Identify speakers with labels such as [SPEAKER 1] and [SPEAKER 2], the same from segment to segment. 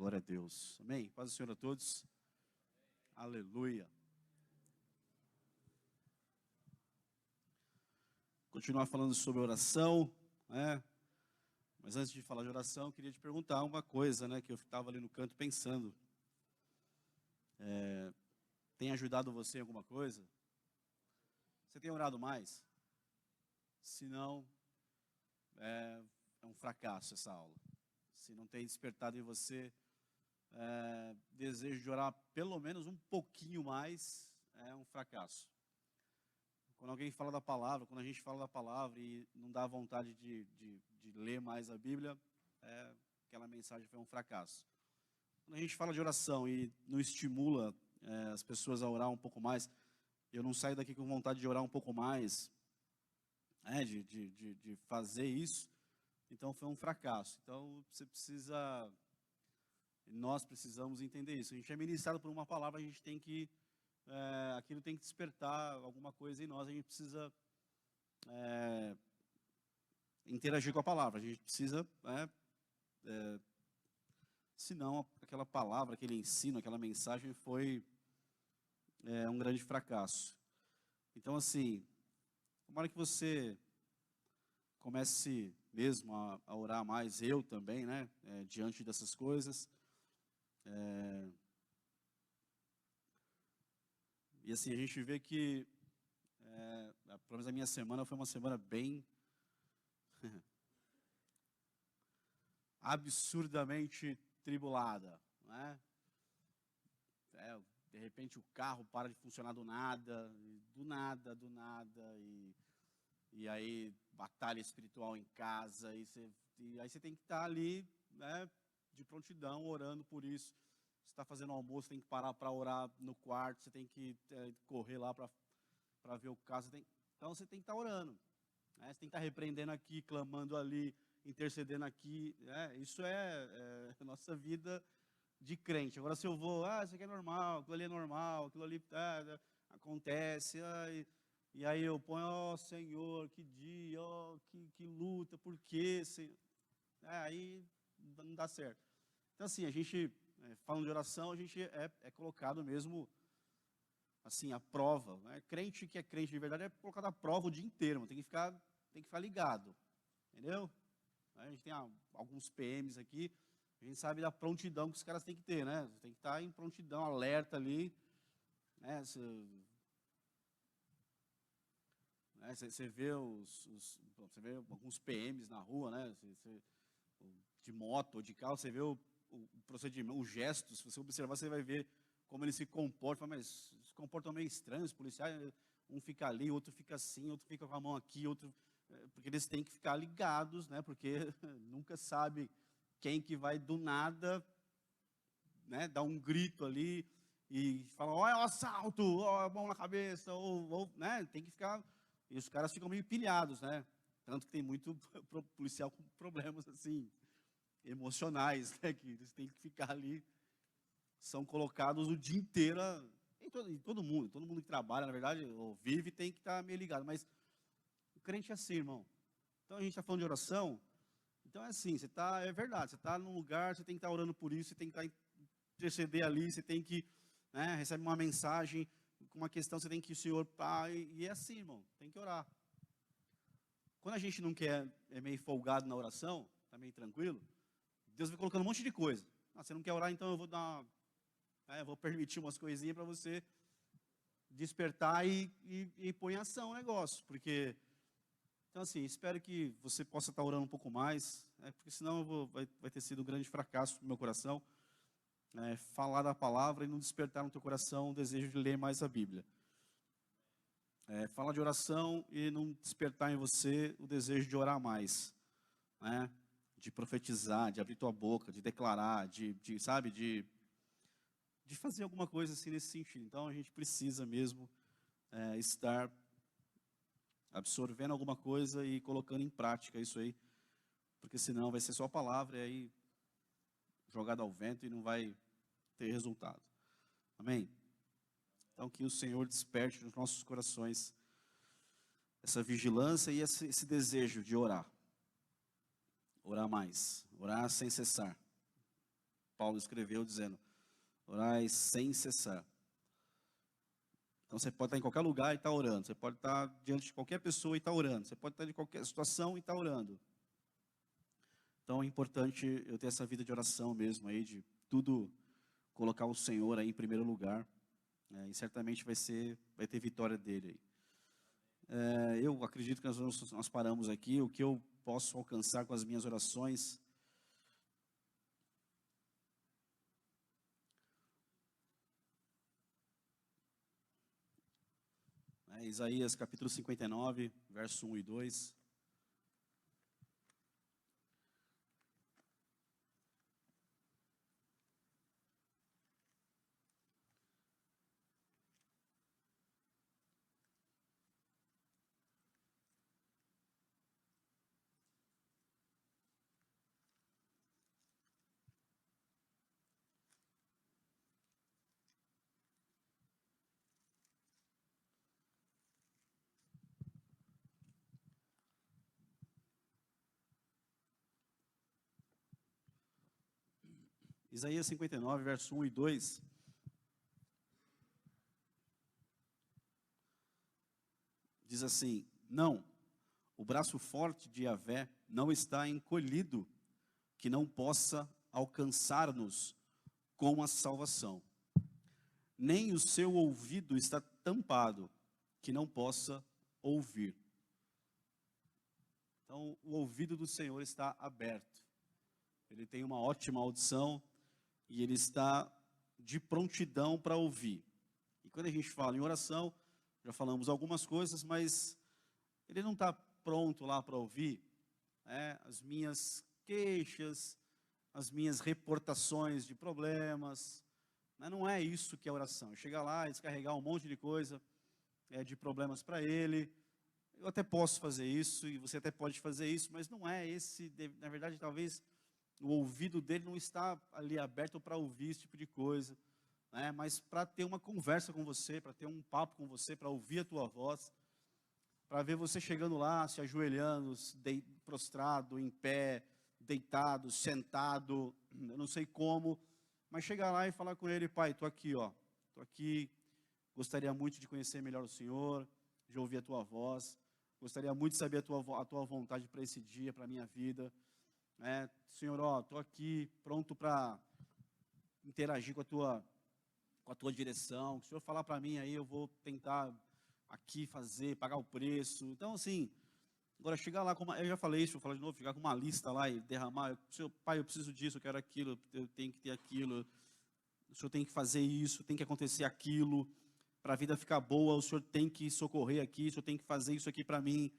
[SPEAKER 1] Glória a Deus. Amém? Paz do Senhor a todos. Aleluia. Continuar falando sobre oração, né? Mas antes de falar de oração, eu queria te perguntar uma coisa, né? Que eu estava ali no canto pensando. Tem ajudado você em alguma coisa? Você tem orado mais? Se não, é um fracasso essa aula. Se não tem despertado em você desejo de orar pelo menos um pouquinho mais, é um fracasso. Quando alguém fala da palavra, quando a gente fala da palavra e não dá vontade de ler mais a Bíblia, aquela mensagem foi um fracasso. Quando a gente fala de oração e não estimula as pessoas a orar um pouco mais, eu não saio daqui com vontade de orar um pouco mais, de fazer isso, então foi um fracasso. Então nós precisamos entender isso. A gente é ministrado por uma palavra, a gente tem que, aquilo tem que despertar alguma coisa em nós, a gente precisa interagir com a palavra, a gente precisa, senão aquela palavra, aquele ensino, aquela mensagem foi um grande fracasso. Então, assim, tomara que você comece mesmo a orar mais, eu também, né, diante dessas coisas. E assim, a gente vê que, pelo menos a minha semana foi uma semana bem absurdamente tribulada, né? De repente o carro para de funcionar do nada, e aí batalha espiritual em casa, e aí você tem que estar ali, né, de prontidão, orando por isso. Você está fazendo almoço, tem que parar para orar no quarto, você tem que correr lá para ver o caso. Então você tem que estar orando, né? Você tem que estar repreendendo aqui, clamando ali, intercedendo aqui. Isso é a nossa vida de crente. Agora, se eu vou, isso aqui é normal, aquilo ali é normal, aquilo ali acontece, e aí eu ponho, Senhor, que dia, que luta, por quê, Senhor? Aí não dá certo. Então, assim, a gente, falando de oração, a gente é colocado mesmo, assim, à prova, né? Crente que é crente de verdade é colocado à prova o dia inteiro, tem que ficar ligado, entendeu? A gente tem alguns PMs aqui, a gente sabe da prontidão que os caras têm que ter, né? Tem que estar em prontidão, alerta ali, né? Você vê você vê alguns PMs na rua, né? De moto ou de carro, você vê o procedimento, os gestos, se você observar, você vai ver como eles se comportam, mas se comportam meio estranhos, os policiais, um fica ali, outro fica assim, outro fica com a mão aqui, outro... Porque eles têm que ficar ligados, né? Porque nunca sabe quem que vai do nada, né, dar um grito ali e falar, ó, é um assalto, ó, mão na cabeça, ou, né? Tem que ficar... E os caras ficam meio pilhados, né? Tanto que tem muito policial com problemas, assim, emocionais, né? Que eles têm que ficar ali, são colocados o dia inteiro, em todo mundo que trabalha, na verdade, ou vive, tem que estar meio ligado. Mas o crente é assim, irmão. Então a gente está falando de oração, então é assim, é verdade, você está num lugar, você tem que estar orando por isso, você tem que estar interceder ali, você tem que, né, recebe uma mensagem com uma questão, você tem que ir, Senhor, e é assim, irmão, tem que orar. Quando a gente não quer, é meio folgado na oração, está meio tranquilo, Deus vai colocando um monte de coisa. Você não quer orar, então eu vou vou permitir umas coisinhas para você despertar e pôr em ação o negócio, porque... Então, assim, espero que você possa estar orando um pouco mais, porque senão vai ter sido um grande fracasso no meu coração, falar da palavra e não despertar no teu coração o desejo de ler mais a Bíblia. Falar de oração e não despertar em você o desejo de orar mais, né? De profetizar, de abrir tua boca, de declarar, sabe, de fazer alguma coisa assim nesse sentido. Então, a gente precisa mesmo estar absorvendo alguma coisa e colocando em prática isso aí, porque senão vai ser só palavra e aí jogada ao vento e não vai ter resultado. Amém? Então que o Senhor desperte nos nossos corações essa vigilância e esse desejo de orar. Orar mais, orar sem cessar. Paulo escreveu dizendo, orai sem cessar. Então você pode estar em qualquer lugar e estar orando, você pode estar diante de qualquer pessoa e estar orando, você pode estar em qualquer situação e estar orando. Então é importante eu ter essa vida de oração mesmo aí, de tudo colocar o Senhor aí em primeiro lugar, e certamente vai ter vitória dele aí. Eu acredito que nós paramos aqui, o que eu posso alcançar com as minhas orações. Isaías capítulo 59, verso 1 e 2. Isaías 59, verso 1 e 2. Diz assim, não, o braço forte de Yahvé não está encolhido, que não possa alcançar-nos com a salvação. Nem o seu ouvido está tampado, que não possa ouvir. Então, o ouvido do Senhor está aberto. Ele tem uma ótima audição e ele está de prontidão para ouvir. E quando a gente fala em oração, já falamos algumas coisas, mas ele não está pronto lá para ouvir as minhas queixas, as minhas reportações de problemas. Não é isso que é oração. Chegar lá e descarregar um monte de coisa, de problemas para ele. Eu até posso fazer isso, e você até pode fazer isso, mas não é esse, na verdade, talvez o ouvido dele não está ali aberto para ouvir esse tipo de coisa, mas para ter uma conversa com você, para ter um papo com você, para ouvir a tua voz, para ver você chegando lá, se ajoelhando, prostrado, em pé, deitado, sentado, eu não sei como, mas chegar lá e falar com ele, pai, estou aqui, estou aqui, gostaria muito de conhecer melhor o Senhor, de ouvir a tua voz, gostaria muito de saber a tua vontade para esse dia, para a minha vida, Senhor, estou aqui pronto para interagir com a tua direção, se o Senhor falar para mim aí, eu vou tentar aqui fazer, pagar o preço. Então, assim, agora chegar lá, eu já falei isso, vou falar de novo, chegar com uma lista lá e derramar, Senhor, pai, eu preciso disso, eu quero aquilo, eu tenho que ter aquilo, o Senhor tem que fazer isso, tem que acontecer aquilo, para a vida ficar boa, o Senhor tem que socorrer aqui, o Senhor tem que fazer isso aqui para mim,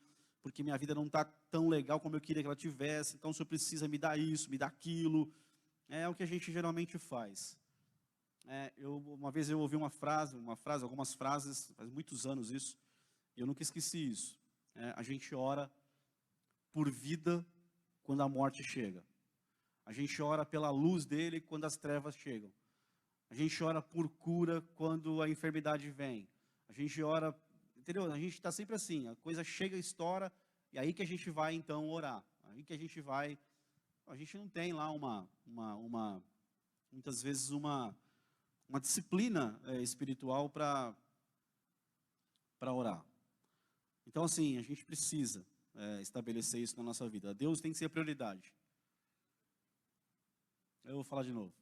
[SPEAKER 1] porque minha vida não está tão legal como eu queria que ela tivesse, então o Senhor precisa me dar isso, me dar aquilo. É o que a gente geralmente faz. Uma vez eu ouvi algumas frases, faz muitos anos isso, e eu nunca esqueci isso. A gente ora por vida quando a morte chega. A gente ora pela luz dele quando as trevas chegam. A gente ora por cura quando a enfermidade vem. A gente ora, entendeu? A gente está sempre assim, a coisa chega, estoura, e aí que a gente vai então orar. Aí que a gente não tem lá muitas vezes uma disciplina espiritual para orar. Então assim, a gente precisa estabelecer isso na nossa vida. Deus tem que ser a prioridade. Eu vou falar de novo.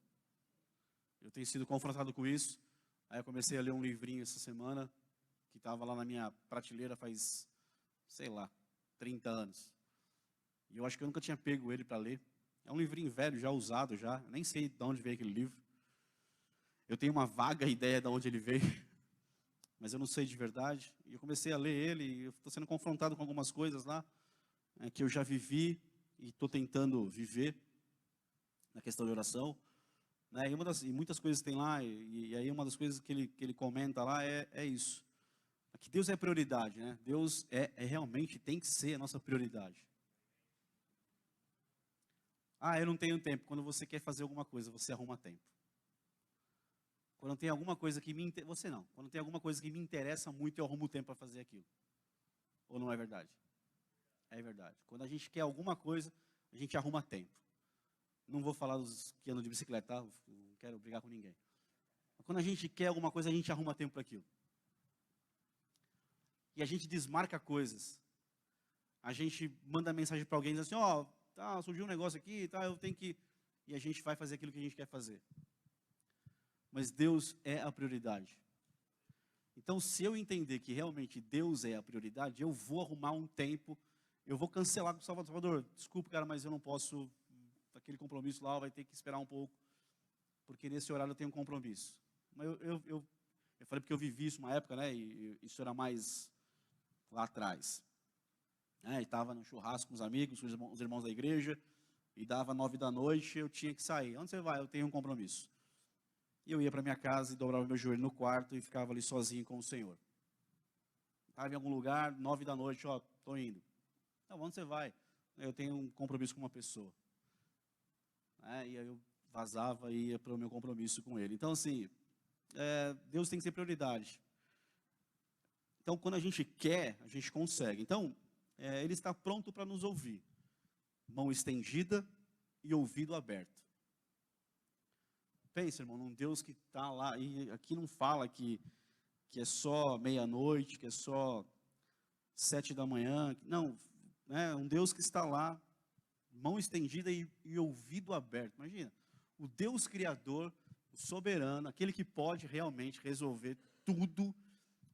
[SPEAKER 1] Eu tenho sido confrontado com isso. Aí eu comecei a ler um livrinho essa semana, que estava lá na minha prateleira faz, sei lá, 30 anos. E eu acho que eu nunca tinha pego ele para ler. É um livrinho velho, já usado, já. Nem sei de onde veio aquele livro. Eu tenho uma vaga ideia de onde ele veio, mas eu não sei de verdade. E eu comecei a ler ele, e eu estou sendo confrontado com algumas coisas lá, que eu já vivi e estou tentando viver na questão de oração. E muitas coisas tem lá, e aí uma das coisas que ele comenta lá é isso. Que Deus é prioridade, né? Deus realmente tem que ser a nossa prioridade. Eu não tenho tempo. Quando você quer fazer alguma coisa, você arruma tempo. Quando tem alguma coisa que você não. Quando tem alguma coisa que me interessa muito, eu arrumo tempo para fazer aquilo. Ou não é verdade? É verdade. Quando a gente quer alguma coisa, a gente arruma tempo. Não vou falar dos que andam de bicicleta, tá? Não quero brigar com ninguém. Quando a gente quer alguma coisa, a gente arruma tempo para aquilo. E a gente desmarca coisas. A gente manda mensagem para alguém e diz assim, ó, tá, surgiu um negócio aqui, tá, eu tenho que... E a gente vai fazer aquilo que a gente quer fazer. Mas Deus é a prioridade. Então, se eu entender que realmente Deus é a prioridade, eu vou arrumar um tempo, eu vou cancelar com o Salvador. Desculpa, cara, mas eu não posso, aquele compromisso lá vai ter que esperar um pouco, porque nesse horário eu tenho um compromisso. Mas eu falei porque eu vivi isso uma época, né, e isso era mais lá atrás. E estava no churrasco com os amigos, com os irmãos da igreja, e dava 9 da noite, eu tinha que sair. Onde você vai? Eu tenho um compromisso. E eu ia para minha casa e dobrava meu joelho no quarto e ficava ali sozinho com o Senhor. Estava em algum lugar, 9 da noite, ó, estou indo. Então, onde você vai? Eu tenho um compromisso com uma pessoa. E aí eu vazava e ia para o meu compromisso com ele. Então, assim, Deus tem que ser prioridade. Então, quando a gente quer, a gente consegue. Então, Ele está pronto para nos ouvir. Mão estendida e ouvido aberto. Pensa, irmão, num Deus que está lá, e aqui não fala que é só meia-noite, que é só 7 da manhã, não, um Deus que está lá, mão estendida e ouvido aberto. Imagina, o Deus Criador, o soberano, aquele que pode realmente resolver tudo,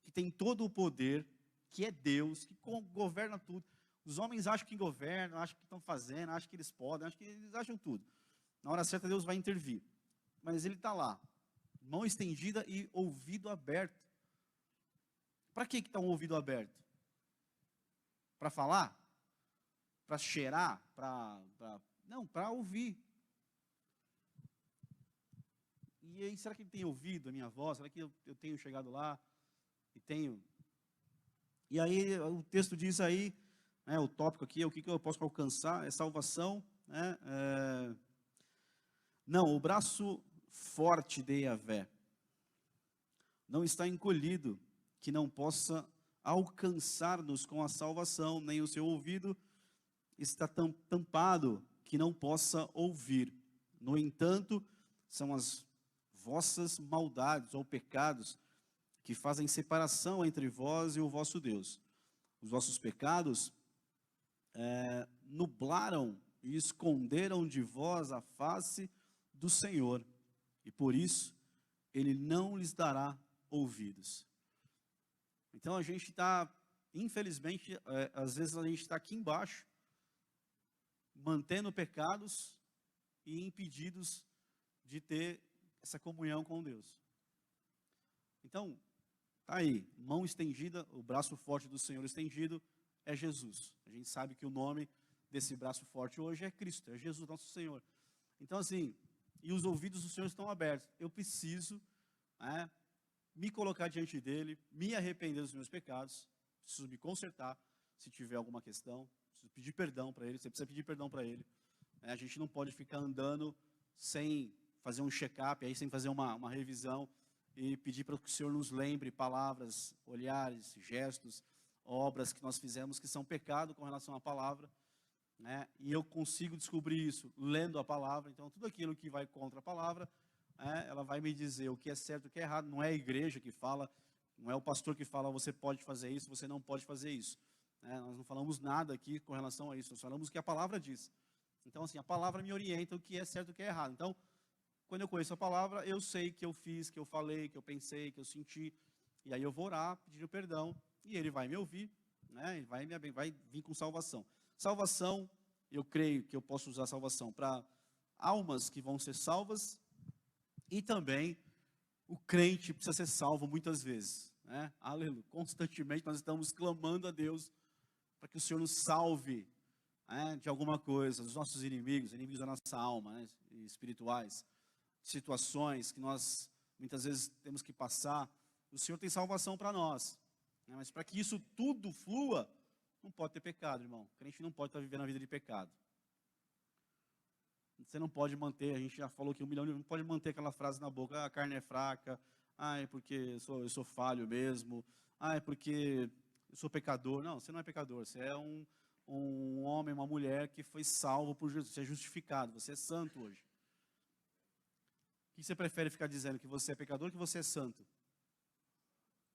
[SPEAKER 1] que tem todo o poder, que é Deus, que governa tudo. Os homens acham que governam, acham que estão fazendo, acham que eles podem, acham que eles acham tudo. Na hora certa Deus vai intervir. Mas Ele está lá, mão estendida e ouvido aberto. Para que está um ouvido aberto? Para falar? Para cheirar? Não, para ouvir. E aí, será que Ele tem ouvido a minha voz? Será que eu tenho chegado lá e tenho... E aí, o texto diz aí, o tópico aqui, o que eu posso alcançar, é salvação. Não, o braço forte de Yahvé não está encolhido, que não possa alcançar-nos com a salvação, nem o seu ouvido está tampado, que não possa ouvir. No entanto, são as vossas maldades ou pecados que fazem separação entre vós e o vosso Deus. Os vossos pecados nublaram e esconderam de vós a face do Senhor, e por isso Ele não lhes dará ouvidos. Então a gente está, infelizmente, às vezes a gente está aqui embaixo, mantendo pecados e impedidos de ter essa comunhão com Deus. Então, tá aí, mão estendida, o braço forte do Senhor estendido é Jesus. A gente sabe que o nome desse braço forte hoje é Cristo, é Jesus nosso Senhor. Então assim, e os ouvidos do Senhor estão abertos. Eu preciso me colocar diante dEle, me arrepender dos meus pecados, preciso me consertar, se tiver alguma questão, preciso pedir perdão para Ele, você precisa pedir perdão para Ele. A gente não pode ficar andando sem fazer um check-up, aí sem fazer uma revisão, e pedir para que o Senhor nos lembre palavras, olhares, gestos, obras que nós fizemos que são pecado com relação à palavra, e eu consigo descobrir isso lendo a palavra. Então tudo aquilo que vai contra a palavra, ela vai me dizer o que é certo e o que é errado. Não é a igreja que fala, não é o pastor que fala, você pode fazer isso, você não pode fazer isso. Nós não falamos nada aqui com relação a isso, nós falamos o que a palavra diz. Então assim, a palavra me orienta o que é certo e o que é errado. Então, quando eu conheço a palavra, eu sei que eu fiz, que eu falei, que eu pensei, que eu senti, e aí eu vou orar, pedir perdão, e Ele vai me ouvir, Ele vai vir com salvação. Salvação, eu creio que eu posso usar salvação para almas que vão ser salvas, e também o crente precisa ser salvo muitas vezes, Aleluia. Constantemente nós estamos clamando a Deus para que o Senhor nos salve de alguma coisa, dos nossos inimigos da nossa alma, espirituais, situações que nós muitas vezes temos que passar. O Senhor tem salvação para nós, mas para que isso tudo flua, não pode ter pecado, irmão. O crente não pode estar vivendo a vida de pecado. Você não pode manter, a gente já falou aqui 1 milhão de vezes, não pode manter aquela frase na boca: a carne é fraca, é porque eu sou falho mesmo, é porque eu sou pecador. Não, você não é pecador, você é um um homem, uma mulher que foi salvo por Jesus, você é justificado, você é santo hoje. O que você prefere ficar dizendo? Que você é pecador ou que você é santo?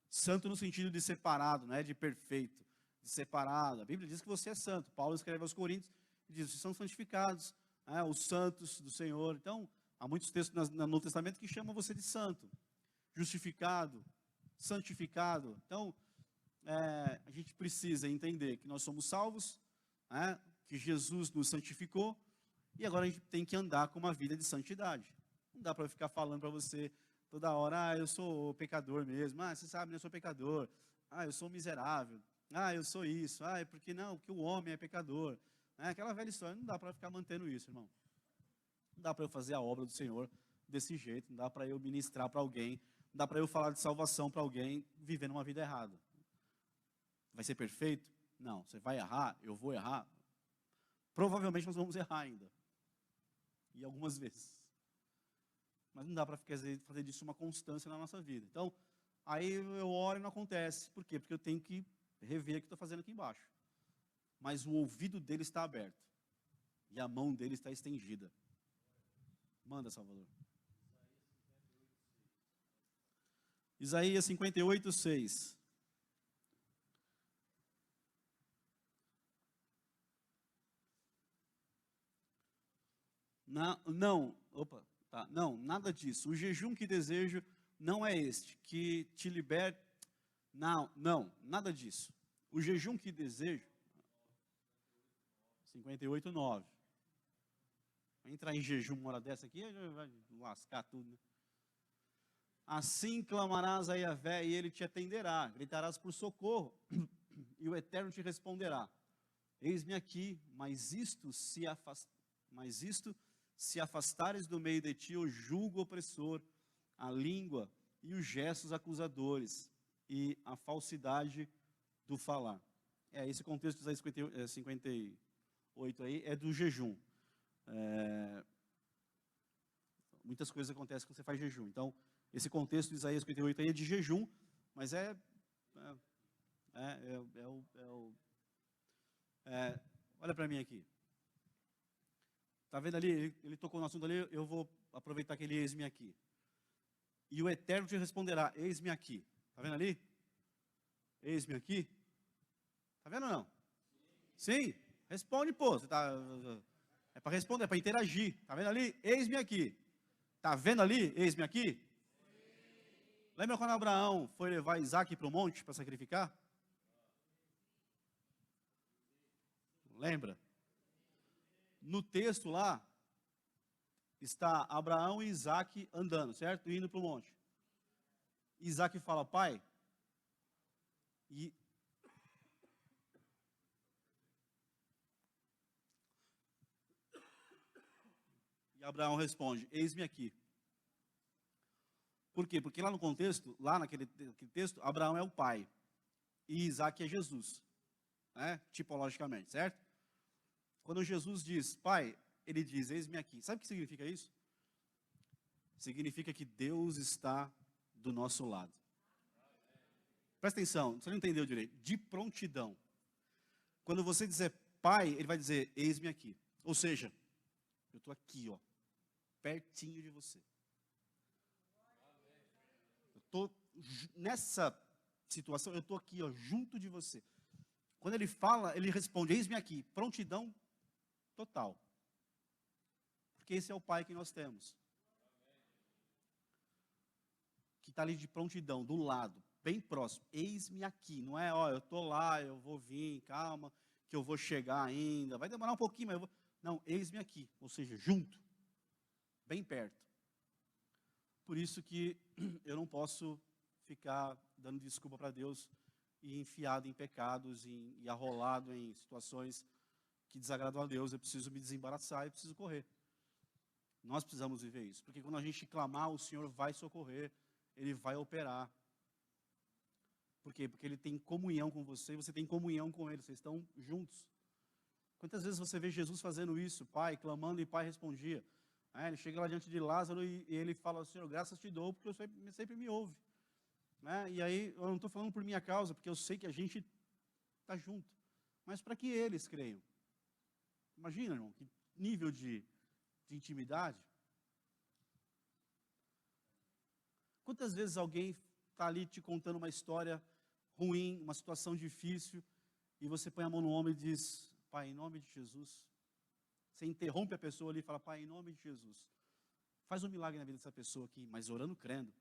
[SPEAKER 1] Santo no sentido de separado, não é de perfeito, de separado. A Bíblia diz que você é santo. Paulo escreve aos Coríntios e diz, vocês são santificados, os santos do Senhor. Então, há muitos textos no Novo Testamento que chamam você de santo, justificado, santificado. Então, a gente precisa entender que nós somos salvos, que Jesus nos santificou, e agora a gente tem que andar com uma vida de santidade. Não dá para ficar falando para você toda hora, eu sou pecador mesmo, você sabe, eu sou pecador, eu sou miserável, eu sou isso, porque não, porque o homem é pecador. Aquela velha história, não dá para ficar mantendo isso, irmão. Não dá para eu fazer a obra do Senhor desse jeito, não dá para eu ministrar para alguém, não dá para eu falar de salvação para alguém vivendo uma vida errada. Vai ser perfeito? Não. Você vai errar? Eu vou errar? Provavelmente nós vamos errar ainda. E algumas vezes. Mas não dá para fazer disso uma constância na nossa vida. Então, aí eu oro e não acontece. Por quê? Porque eu tenho que rever o que estou fazendo aqui embaixo. Mas o ouvido dele está aberto. E a mão dele está estendida. Manda, Salvador. Isaías 58, 6. Não, nada disso. O jejum que desejo não é este, que te liberte. Não, nada disso. O jejum que desejo, 58, 9. Vai entrar em jejum uma hora dessa aqui, vai lascar tudo, né? Assim clamarás a Yahvé e ele te atenderá, gritarás por socorro e o Eterno te responderá. Eis-me aqui, mas isto se afastares do meio de ti, eu julgo o opressor, a língua e os gestos acusadores e a falsidade do falar. Esse contexto de Isaías 58 aí é do jejum. Muitas coisas acontecem quando você faz jejum. Então, esse contexto de Isaías 58 aí é de jejum, mas olha para mim aqui. Está vendo ali? Ele tocou no assunto ali, eu vou aproveitar que ele eis-me aqui. E o Eterno te responderá, eis-me aqui. Está vendo ali? Eis-me aqui. Está vendo ou não? Sim? Responde, pô. Você é para responder, é para interagir. Está vendo ali? Eis-me aqui. Está vendo ali? Eis-me aqui. Lembra quando Abraão foi levar Isaac para o monte para sacrificar? Lembra? No texto lá, está Abraão e Isaac andando, certo? Indo para o monte. Isaac fala, pai, e Abraão responde, eis-me aqui. Por quê? Porque lá no contexto, lá naquele texto, Abraão é o pai e Isaac é Jesus, tipologicamente, certo? Quando Jesus diz, pai, ele diz, eis-me aqui. Sabe o que significa isso? Significa que Deus está do nosso lado. Presta atenção, você não entendeu direito. De prontidão. Quando você dizer pai, ele vai dizer, eis-me aqui. Ou seja, eu estou aqui, pertinho de você. Eu estou nessa situação, eu estou aqui, junto de você. Quando ele fala, ele responde, eis-me aqui. Prontidão total. Porque esse é o pai que nós temos. Que está ali de prontidão, do lado, bem próximo. Eis-me aqui. Não é, eu estou lá, eu vou vir, calma, que eu vou chegar ainda. Vai demorar um pouquinho, mas eu vou... Não, eis-me aqui. Ou seja, junto. Bem perto. Por isso que eu não posso ficar dando desculpa para Deus e enfiado em pecados e arrolado em situações que desagradam a Deus. Eu preciso me desembaraçar e preciso correr. Nós precisamos viver isso. Porque quando a gente clamar, o Senhor vai socorrer. Ele vai operar. Por quê? Porque Ele tem comunhão com você e você tem comunhão com Ele. Vocês estão juntos. Quantas vezes você vê Jesus fazendo isso? Pai, clamando e Pai respondia. Ele chega lá diante de Lázaro e ele fala, Senhor, graças te dou, porque você sempre me ouve. E aí, eu não estou falando por minha causa, porque eu sei que a gente está junto. mas para que eles creiam. Imagina, irmão, que nível de intimidade. Quantas vezes alguém está ali te contando uma história ruim, uma situação difícil, e você põe a mão no ombro e diz, Pai, em nome de Jesus. Você interrompe a pessoa ali e fala, Pai, em nome de Jesus. Faz um milagre na vida dessa pessoa aqui, mas orando, crendo.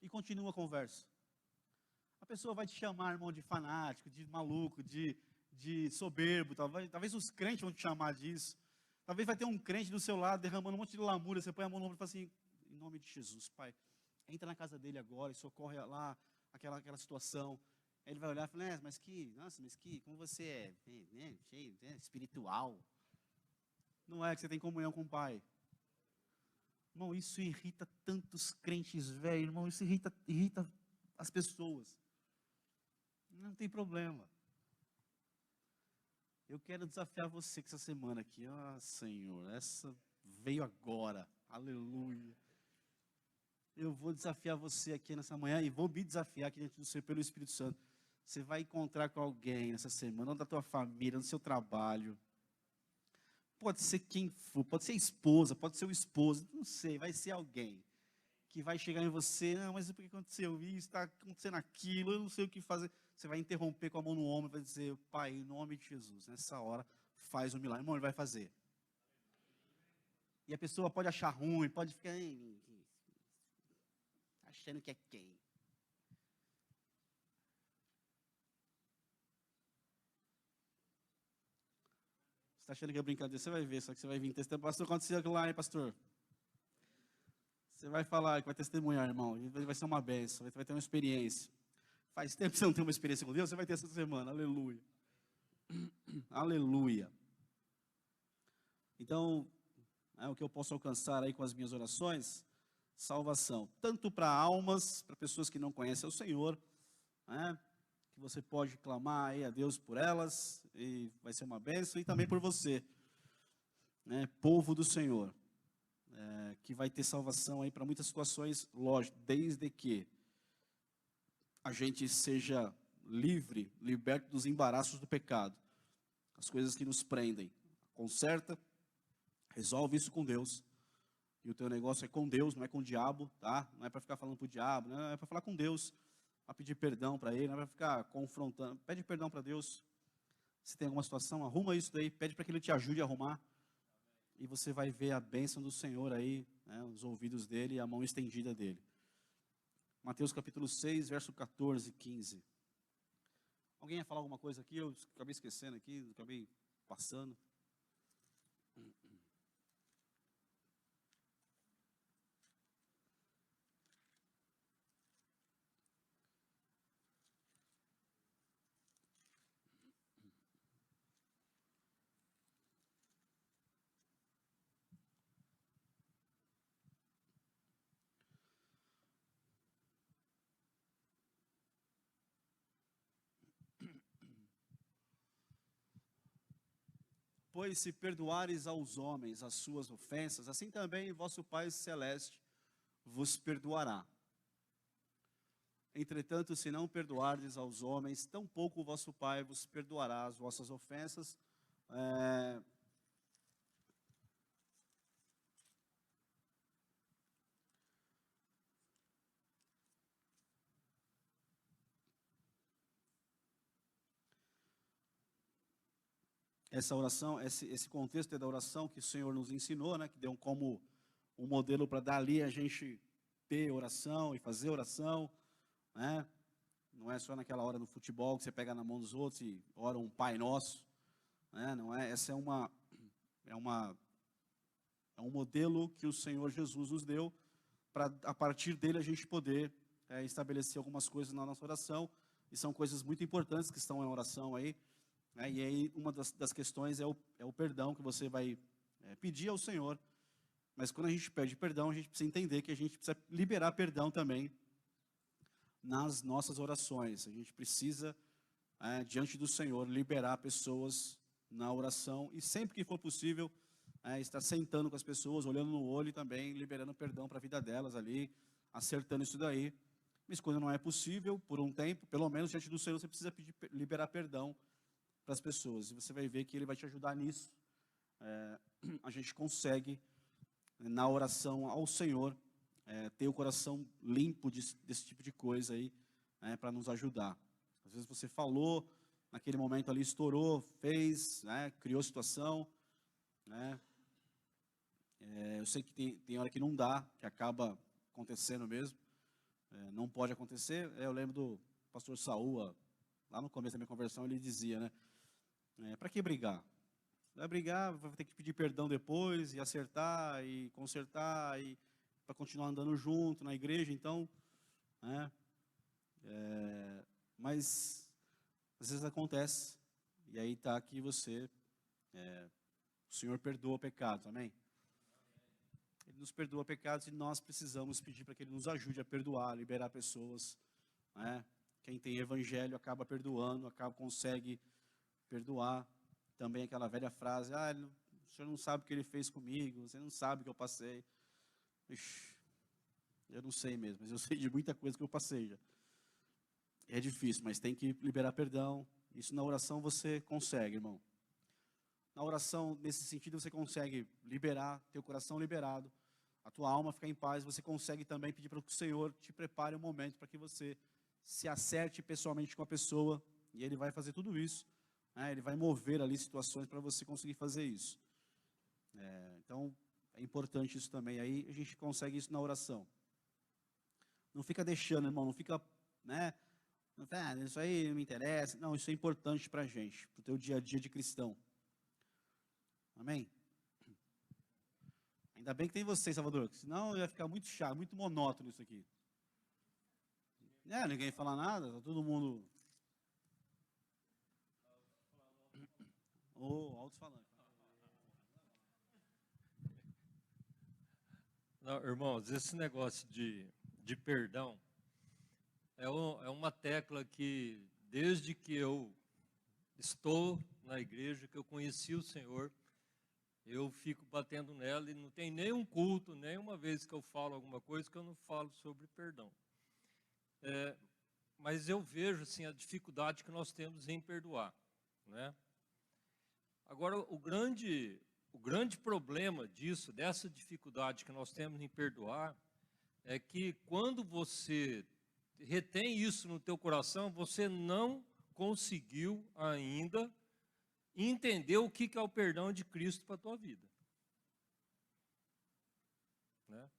[SPEAKER 1] E continua a conversa. A pessoa vai te chamar, irmão, de fanático, de maluco, de soberbo. Talvez os crentes vão te chamar disso. Talvez vai ter um crente do seu lado derramando um monte de lamúria. Você põe a mão no ombro e fala assim, em nome de Jesus, Pai. Entra na casa dele agora e socorre lá aquela situação. Aí ele vai olhar e falar, mas como você é, cheio, espiritual. Não é que você tem comunhão com o Pai. Irmão, isso irrita tantos crentes velhos, irmão, isso irrita as pessoas. Não tem problema. Eu quero desafiar você que essa semana aqui, Senhor, essa veio agora, aleluia. Eu vou desafiar você aqui nessa manhã e vou me desafiar aqui dentro do Senhor pelo Espírito Santo. Você vai encontrar com alguém nessa semana, ou da tua família, no seu trabalho. Pode ser quem for, pode ser a esposa, pode ser o esposo, não sei, vai ser alguém que vai chegar em você, não, mas por que aconteceu isso, está acontecendo aquilo, eu não sei o que fazer. Você vai interromper com a mão no ombro e vai dizer, Pai, em nome de Jesus, nessa hora, faz um milagre. Irmão, ele vai fazer. E a pessoa pode achar ruim, pode ficar achando que é quem? Você está achando que é brincadeira? Você vai ver, só que você vai vir testemunhar. Pastor, aconteceu aquilo lá, hein, pastor? Você vai falar, que vai testemunhar, irmão. Vai ser uma bênção, vai ter uma experiência. Faz tempo que você não tem uma experiência com Deus, você vai ter essa semana. Aleluia. Aleluia. Então, o que eu posso alcançar aí com as minhas orações? Salvação. Tanto para almas, para pessoas que não conhecem o Senhor, que você pode clamar aí a Deus por elas, e vai ser uma bênção, e também por você, povo do Senhor, que vai ter salvação aí para muitas situações, lógico, desde que a gente seja livre, liberto dos embaraços do pecado, as coisas que nos prendem. Conserta, resolve isso com Deus, e o teu negócio é com Deus, não é com o diabo, tá? Não é para ficar falando para o diabo, não é para falar com Deus, para pedir perdão para Ele, não é para ficar confrontando. Pede perdão para Deus. Se tem alguma situação, arruma isso daí, pede para que Ele te ajude a arrumar, e você vai ver a bênção do Senhor aí, os ouvidos dEle e a mão estendida dEle. Mateus capítulo 6, verso 14 e 15. Alguém ia falar alguma coisa aqui? Eu acabei esquecendo aqui, acabei passando. Pois se perdoares aos homens as suas ofensas, assim também vosso Pai Celeste vos perdoará. Entretanto, se não perdoardes aos homens, tampouco o vosso Pai vos perdoará as vossas ofensas. Essa oração, esse contexto é da oração que o Senhor nos ensinou, que deu como um modelo para dali a gente ter oração e fazer oração, Não é só naquela hora do futebol que você pega na mão dos outros e ora um Pai Nosso, Não é, essa é um modelo que o Senhor Jesus nos deu para a partir dele a gente poder estabelecer algumas coisas na nossa oração, e são coisas muito importantes que estão em oração aí. E aí uma das questões é o perdão que você vai pedir ao Senhor. Mas quando a gente pede perdão, a gente precisa entender que a gente precisa liberar perdão também nas nossas orações. A gente precisa, diante do Senhor, liberar pessoas na oração. E sempre que for possível, estar sentando com as pessoas, olhando no olho e também liberando perdão para a vida delas ali, acertando isso daí. Mas quando não é possível, por um tempo, pelo menos diante do Senhor, você precisa liberar perdão para as pessoas. E você vai ver que Ele vai te ajudar nisso. A gente consegue, na oração ao Senhor, ter o coração limpo desse tipo de coisa aí, para nos ajudar. Às vezes você falou, naquele momento ali estourou, fez, criou situação, né? Eu sei que tem hora que não dá, que acaba acontecendo mesmo, não pode acontecer. Eu lembro do pastor Saul, lá no começo da minha conversão, ele dizia, né? Para que brigar? Vai brigar, vai ter que pedir perdão depois, e acertar, e consertar, e para continuar andando junto na igreja, então, né? Mas às vezes acontece, e aí está que você, o Senhor perdoa pecados, amém? Ele nos perdoa pecados e nós precisamos pedir para que Ele nos ajude a perdoar, liberar pessoas, né? Quem tem evangelho acaba perdoando, consegue perdoar. Também aquela velha frase, o senhor não sabe o que ele fez comigo, você não sabe o que eu passei. Ixi, eu não sei mesmo, mas eu sei de muita coisa que eu passei já. É difícil, mas tem que liberar perdão. Isso na oração você consegue, irmão. Na oração, nesse sentido, você consegue liberar, ter o coração liberado, a tua alma ficar em paz. Você consegue também pedir para que o Senhor te prepare um momento para que você se acerte pessoalmente com a pessoa, e Ele vai fazer tudo isso. Ele vai mover ali situações para você conseguir fazer isso. Então, é importante isso também. Aí a gente consegue isso na oração. Não fica deixando, irmão, não fica, né? Isso aí não me interessa. Não, isso é importante para a gente, para o teu dia a dia de cristão. Amém? Ainda bem que tem você, Salvador, senão ia ficar muito chato, muito monótono isso aqui. Ninguém fala nada, tá todo mundo... alto-falante.
[SPEAKER 2] Não, irmãos, esse negócio de perdão é uma tecla que, desde que eu estou na igreja, que eu conheci o Senhor, eu fico batendo nela e não tem nenhum culto, nenhuma vez que eu falo alguma coisa que eu não falo sobre perdão. Mas eu vejo assim, a dificuldade que nós temos em perdoar, né? Agora, o grande problema disso, dessa dificuldade que nós temos em perdoar, é que quando você retém isso no teu coração, você não conseguiu ainda entender o que é o perdão de Cristo para a tua vida. Né?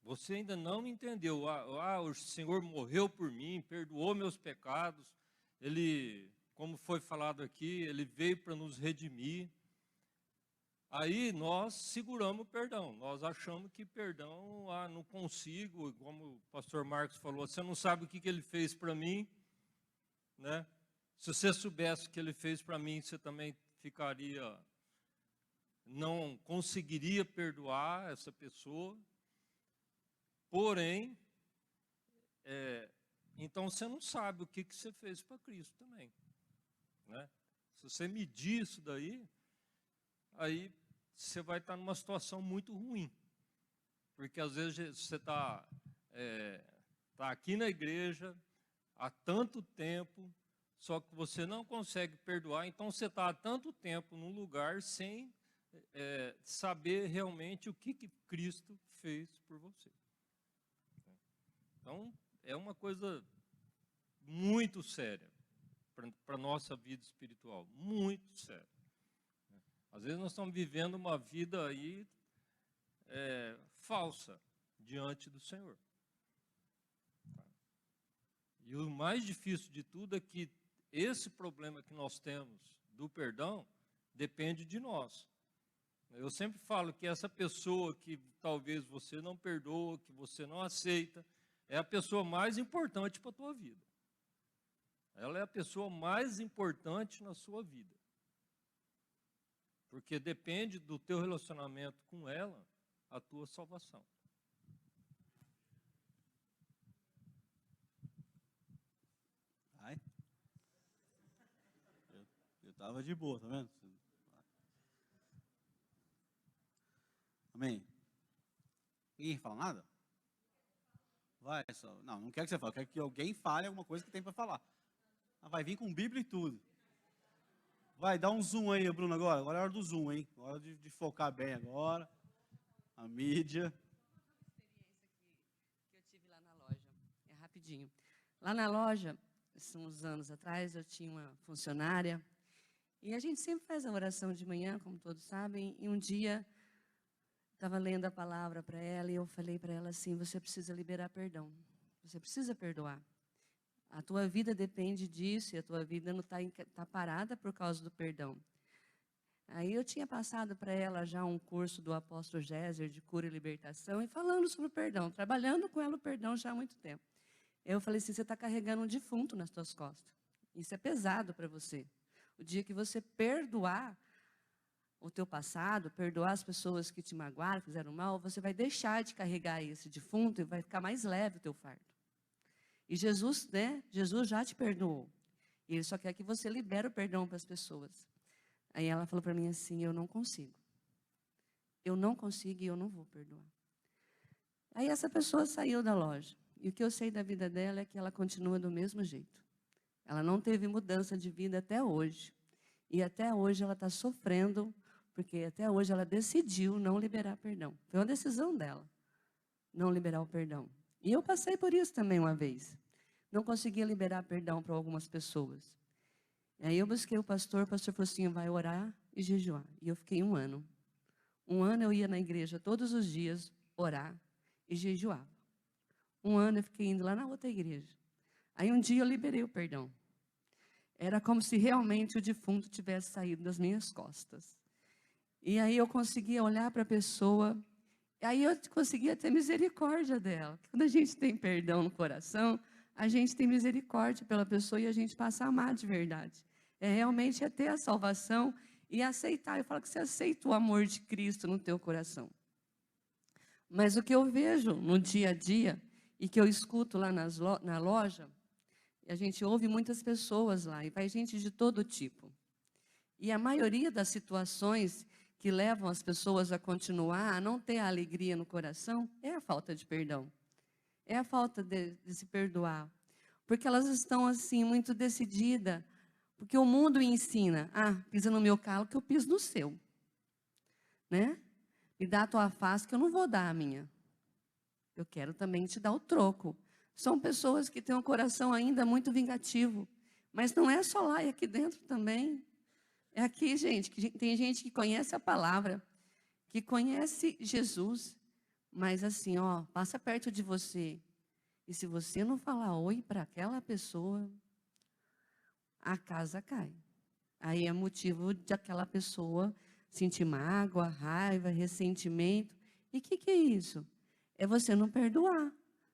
[SPEAKER 2] Você ainda não entendeu. O Senhor morreu por mim, perdoou meus pecados, Ele, como foi falado aqui, Ele veio para nos redimir. Aí nós seguramos o perdão, nós achamos que perdão, não consigo, como o pastor Marcos falou, você não sabe o que Ele fez para mim, né? Se você soubesse o que Ele fez para mim, você também não conseguiria perdoar essa pessoa. Porém, então você não sabe o que você fez para Cristo também, né? Se você medir isso daí, aí você vai estar numa situação muito ruim. Porque às vezes você está aqui na igreja há tanto tempo, só que você não consegue perdoar, então você está há tanto tempo num lugar sem saber realmente o que Cristo fez por você. Então, é uma coisa muito séria para a nossa vida espiritual, muito séria. Às vezes nós estamos vivendo uma vida aí falsa diante do Senhor. E o mais difícil de tudo é que esse problema que nós temos do perdão depende de nós. Eu sempre falo que essa pessoa que talvez você não perdoa, que você não aceita, é a pessoa mais importante para a tua vida. Ela é a pessoa mais importante na sua vida. Porque depende do teu relacionamento com ela, a tua salvação.
[SPEAKER 1] Eu estava de boa, tá vendo? Amém? Ninguém fala nada? Vai, só. Não quero que você fale, quero que alguém fale alguma coisa que tem para falar. Vai vir com Bíblia e tudo. Vai, dá um zoom aí, Bruno, agora. Agora é a hora do zoom, hein? Hora de focar bem agora. A mídia.
[SPEAKER 3] Que eu tive lá na loja. É rapidinho. Lá na loja, uns anos atrás, eu tinha uma funcionária. E a gente sempre faz a oração de manhã, como todos sabem. E um dia, estava lendo a palavra para ela e eu falei para ela assim, você precisa liberar perdão. Você precisa perdoar. A tua vida depende disso e a tua vida não está parada por causa do perdão. Aí eu tinha passado para ela já um curso do apóstolo Géser de cura e libertação e falando sobre o perdão, trabalhando com ela o perdão já há muito tempo. Eu falei assim, você está carregando um defunto nas tuas costas. Isso é pesado para você. O dia que você perdoar o teu passado, perdoar as pessoas que te magoaram, fizeram mal, você vai deixar de carregar esse defunto e vai ficar mais leve o teu fardo. E Jesus, né? Jesus já te perdoou. E Ele só quer que você libere o perdão para as pessoas. Aí ela falou para mim assim, eu não consigo. Eu não consigo e eu não vou perdoar. Aí essa pessoa saiu da loja. E o que eu sei da vida dela é que ela continua do mesmo jeito. Ela não teve mudança de vida até hoje. E até hoje ela está sofrendo, porque até hoje ela decidiu não liberar perdão. Foi uma decisão dela, não liberar o perdão. E eu passei por isso também uma vez. Não conseguia liberar perdão para algumas pessoas. Aí eu busquei o pastor falou assim, vai orar e jejuar. E eu fiquei 1 ano. 1 ano eu ia na igreja todos os dias orar e jejuava. 1 ano eu fiquei indo lá na outra igreja. Aí um dia eu liberei o perdão. Era como se realmente o defunto tivesse saído das minhas costas. E aí eu conseguia olhar para a pessoa, aí eu conseguia ter misericórdia dela. Quando a gente tem perdão no coração, a gente tem misericórdia pela pessoa e a gente passa a amar de verdade. É realmente ter a salvação e aceitar. Eu falo que você aceita o amor de Cristo no teu coração. Mas o que eu vejo no dia a dia e que eu escuto lá na loja, a gente ouve muitas pessoas lá e vai gente de todo tipo. E a maioria das situações que levam as pessoas a continuar, a não ter a alegria no coração, é a falta de perdão. É a falta de se perdoar. Porque elas estão assim, muito decididas. Porque o mundo ensina, pisa no meu calo que eu piso no seu. Né? Me dá a tua face que eu não vou dar a minha. Eu quero também te dar o troco. São pessoas que têm um coração ainda muito vingativo. Mas não é só lá, é aqui dentro também. É aqui, gente, que tem gente que conhece a palavra, que conhece Jesus, mas assim, passa perto de você. E se você não falar oi para aquela pessoa, a casa cai. Aí é motivo de aquela pessoa sentir mágoa, raiva, ressentimento. E o que é isso? É você não perdoar.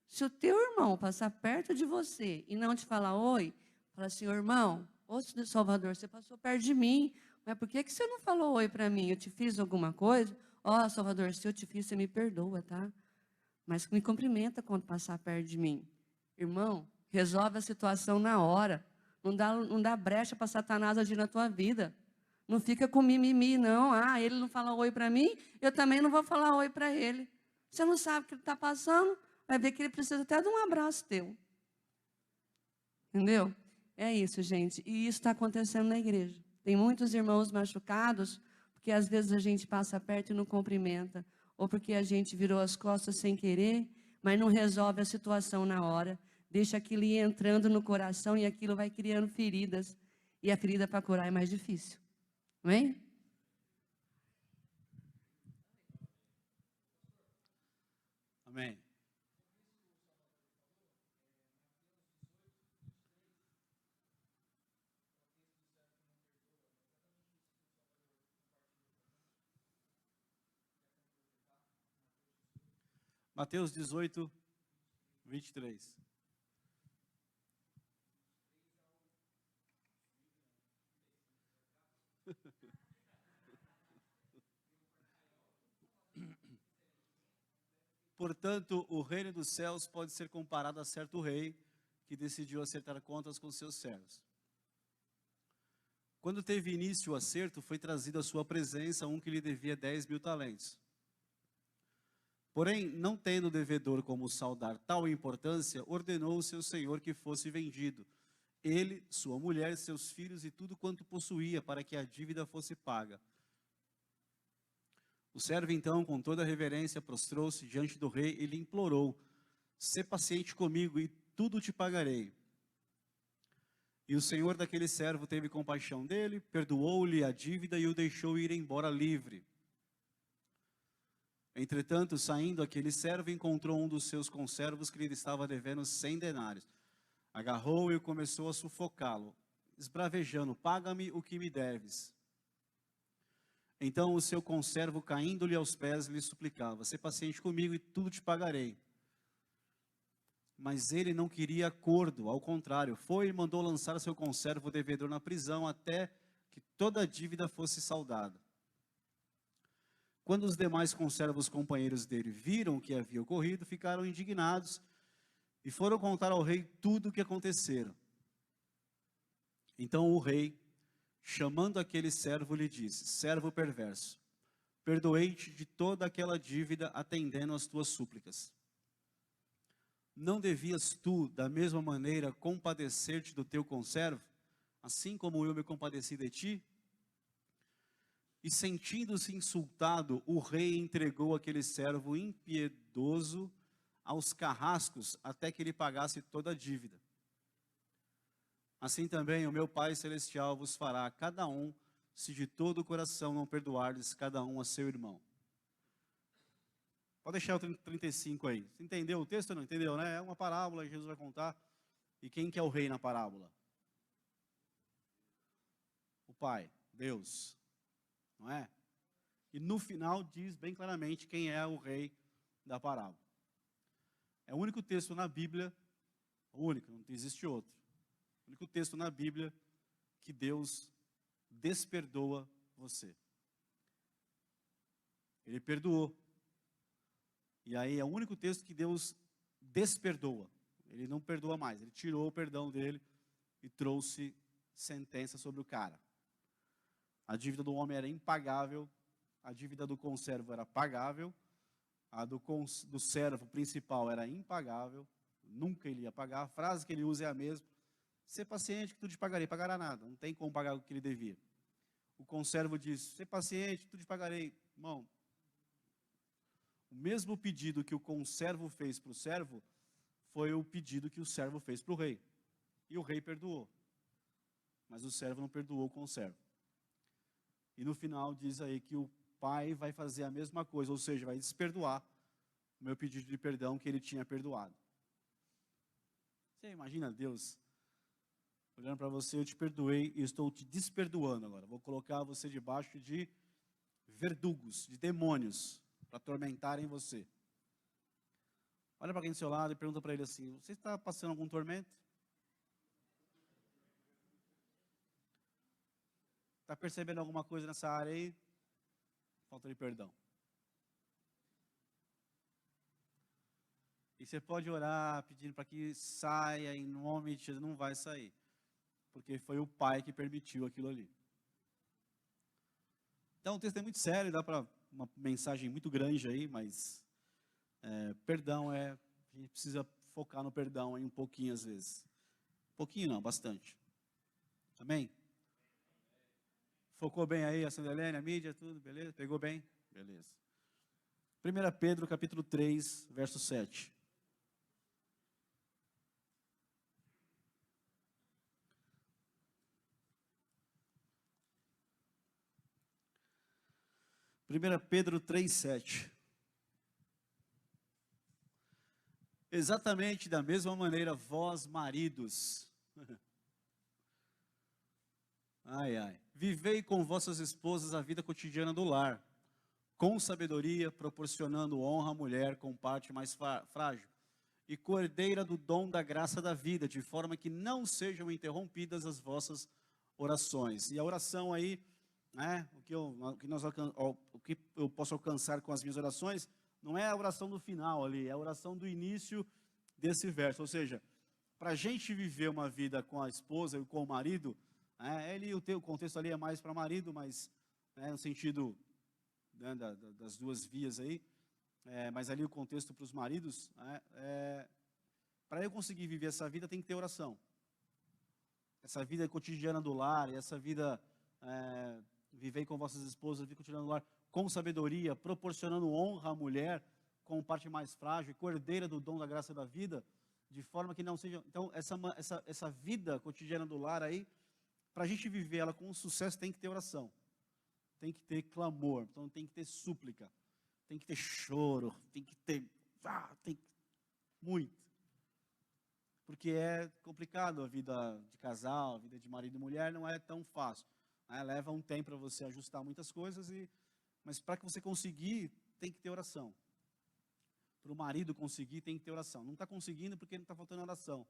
[SPEAKER 3] Se o teu irmão passar perto de você e não te falar oi, fala assim, irmão, ô Salvador, você passou perto de mim, mas por que você não falou oi para mim? Eu te fiz alguma coisa? Salvador, se eu te fiz, você me perdoa, tá? Mas me cumprimenta quando passar perto de mim. Irmão, resolve a situação na hora. Não dá brecha para Satanás agir na tua vida. Não fica com mimimi, não. Ele não fala oi para mim, eu também não vou falar oi para ele. Você não sabe o que ele está passando, vai ver que ele precisa até de um abraço teu. Entendeu? É isso, gente. E isso está acontecendo na igreja. Tem muitos irmãos machucados, porque às vezes a gente passa perto e não cumprimenta, ou porque a gente virou as costas sem querer, mas não resolve a situação na hora, deixa aquilo ir entrando no coração e aquilo vai criando feridas, e a ferida para curar é mais difícil. Amém?
[SPEAKER 1] Amém. Mateus 18, 23. Portanto, o reino dos céus pode ser comparado a certo rei que decidiu acertar contas com seus servos. Quando teve início o acerto, foi trazido à sua presença um que lhe devia 10.000 talentos. Porém, não tendo o devedor como saudar tal importância, ordenou o seu senhor que fosse vendido ele, sua mulher, seus filhos e tudo quanto possuía, para que a dívida fosse paga. O servo então, com toda reverência, prostrou-se diante do rei e lhe implorou: sê paciente comigo e tudo te pagarei. E o senhor daquele servo teve compaixão dele, perdoou-lhe a dívida e o deixou ir embora livre. Entretanto, saindo aquele servo, encontrou um dos seus conservos que lhe estava devendo 100 denários. Agarrou-o e começou a sufocá-lo, esbravejando: paga-me o que me deves. Então o seu conservo, caindo-lhe aos pés, lhe suplicava: sê paciente comigo e tudo te pagarei. Mas ele não queria acordo, ao contrário, foi e mandou lançar seu conservo devedor na prisão até que toda a dívida fosse saldada. Quando os demais conservos companheiros dele viram o que havia ocorrido, ficaram indignados e foram contar ao rei tudo o que acontecera. Então o rei, chamando aquele servo, lhe disse: servo perverso, perdoei-te de toda aquela dívida, atendendo às tuas súplicas. Não devias tu, da mesma maneira, compadecer-te do teu conservo, assim como eu me compadeci de ti? E sentindo-se insultado, o rei entregou aquele servo impiedoso aos carrascos, até que ele pagasse toda a dívida. Assim também o meu Pai Celestial vos fará a cada um, se de todo o coração não perdoardes cada um a seu irmão. Pode deixar o 35 aí. Você entendeu o texto ou não entendeu, né? É uma parábola que Jesus vai contar. E quem que é o rei na parábola? O Pai, Deus. Não é? E no final diz bem claramente quem é o rei da parábola. É o único texto na Bíblia, o único, não existe outro. O único texto na Bíblia que Deus desperdoa você. Ele perdoou. E aí é o único texto que Deus desperdoa. Ele não perdoa mais. Ele tirou o perdão dele e trouxe sentença sobre o cara. A dívida do homem era impagável, a dívida do conservo era pagável, a do servo principal era impagável, nunca ele ia pagar. A frase que ele usa é a mesma: ser paciente que tu te pagarei. Pagará nada, não tem como pagar o que ele devia. O conservo diz: ser paciente, tu te pagarei. Irmão, o mesmo pedido que o conservo fez para o servo foi o pedido que o servo fez para o rei. E o rei perdoou. Mas o servo não perdoou o conservo. E no final diz aí que o pai vai fazer a mesma coisa, ou seja, vai desperdoar o meu pedido de perdão que ele tinha perdoado. Você imagina Deus olhando para você: eu te perdoei e estou te desperdoando agora. Vou colocar você debaixo de verdugos, de demônios, para atormentarem você. Olha para quem do seu lado e pergunta para ele assim: você está passando algum tormento? Está percebendo alguma coisa nessa área aí? Falta de perdão. E você pode orar pedindo para que saia em nome de Jesus. Não vai sair, porque foi o Pai que permitiu aquilo ali. Então o texto é muito sério, dá para uma mensagem muito grande aí, mas perdão a gente precisa focar no perdão aí um pouquinho às vezes. Um pouquinho não, bastante. Amém? Focou bem aí a Sandelene, a mídia, tudo, beleza? Pegou bem? Beleza. 1 Pedro capítulo 3, verso 7. Pedro 3,7. Exatamente da mesma maneira, vós maridos, vivei com vossas esposas a vida cotidiana do lar, com sabedoria, proporcionando honra à mulher com parte mais frágil, e cordeira do dom da graça da vida, de forma que não sejam interrompidas as vossas orações. E a oração aí, né, o que eu posso alcançar com as minhas orações, não é a oração do final ali, é a oração do início desse verso. Ou seja, para a gente viver uma vida com a esposa e com o marido, o contexto ali é mais para marido, mas no sentido, né, das duas vias aí, mas ali o contexto para os maridos, para eu conseguir viver essa vida tem que ter oração. essa vida cotidiana do lar, e essa vida, vivei com vossas esposas, vida cotidiana do lar, com sabedoria, proporcionando honra à mulher, como parte mais frágil, cordeira do dom da graça da vida, de forma que não seja... Então, essa vida cotidiana do lar aí, para a gente viver ela com sucesso, tem que ter oração, tem que ter clamor, então tem que ter súplica, tem que ter choro, tem que ter... muito. Porque é complicado a vida de casal, a vida de marido e mulher, não é tão fácil. Né? Leva um tempo para você ajustar muitas coisas, mas para que você conseguir, tem que ter oração. Para o marido conseguir, tem que ter oração. Não está conseguindo porque não está faltando oração.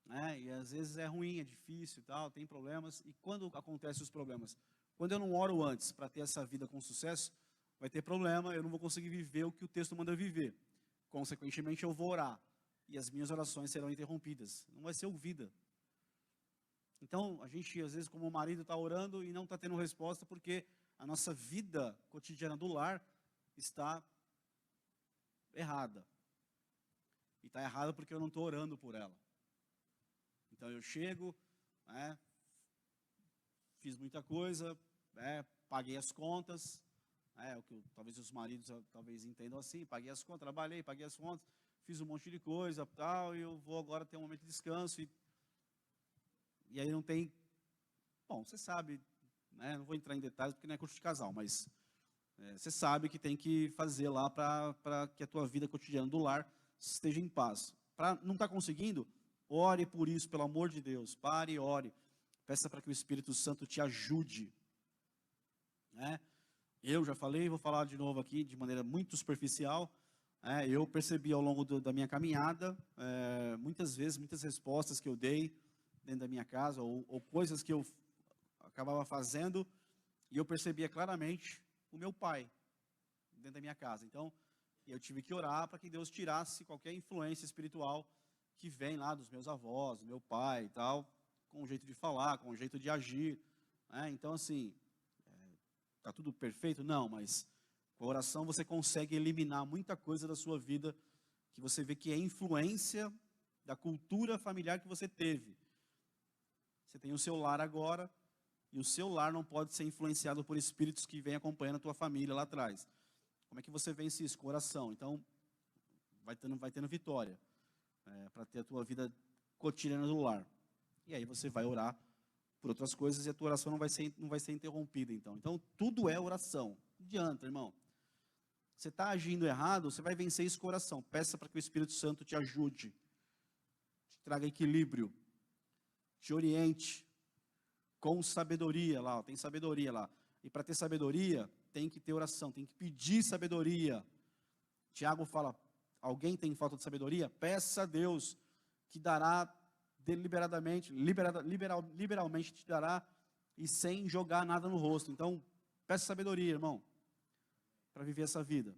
[SPEAKER 1] Né? E às vezes é ruim, é difícil e tal, tem problemas. E quando acontecem os problemas? Quando eu não oro antes para ter essa vida com sucesso, vai ter problema, eu não vou conseguir viver o que o texto manda viver. Consequentemente, eu vou orar. E as minhas orações serão interrompidas. Não vai ser ouvida. Então, a gente, às vezes, como marido, está orando e não está tendo resposta porque a nossa vida cotidiana do lar está errada. E está errada porque eu não estou orando por ela. Então, eu chego, fiz muita coisa, paguei as contas, o que talvez os maridos talvez entendam assim, paguei as contas, trabalhei, paguei as contas, fiz um monte de coisa, tal, e eu vou agora ter um momento de descanso, e aí não tem, bom, você sabe, não vou entrar em detalhes porque não é curso de casal, mas você sabe que tem que fazer lá para que a tua vida cotidiana do lar esteja em paz. Para não estar conseguindo, ore por isso, pelo amor de Deus, pare e ore, peça para que o Espírito Santo te ajude, Eu já falei, vou falar de novo aqui de maneira muito superficial. Eu percebi ao longo da minha caminhada, muitas vezes, muitas respostas que eu dei dentro da minha casa, ou coisas que eu acabava fazendo, e eu percebia claramente o meu pai dentro da minha casa. Então, eu tive que orar para que Deus tirasse qualquer influência espiritual que vem lá dos meus avós, do meu pai e tal, com o jeito de falar, com o jeito de agir. Então, assim, está tudo perfeito? Não, mas com a oração você consegue eliminar muita coisa da sua vida que você vê que é influência da cultura familiar que você teve. Você tem o seu lar agora, e o seu lar não pode ser influenciado por espíritos que vêm acompanhando a tua família lá atrás. Como é que você vence isso? Com oração. Então, vai tendo vitória para ter a tua vida cotidiana do lar. E aí você vai orar por outras coisas e a tua oração não vai ser interrompida, então. Então, tudo é oração. Não adianta, irmão. Você está agindo errado, você vai vencer isso com oração. Peça para que o Espírito Santo te ajude, te traga equilíbrio, te oriente com sabedoria lá, tem sabedoria lá. E para ter sabedoria, tem que ter oração, tem que pedir sabedoria. Tiago fala, alguém tem falta de sabedoria? Peça a Deus, que dará deliberadamente, liberalmente te dará, e sem jogar nada no rosto. Então, peça sabedoria, irmão, para viver essa vida.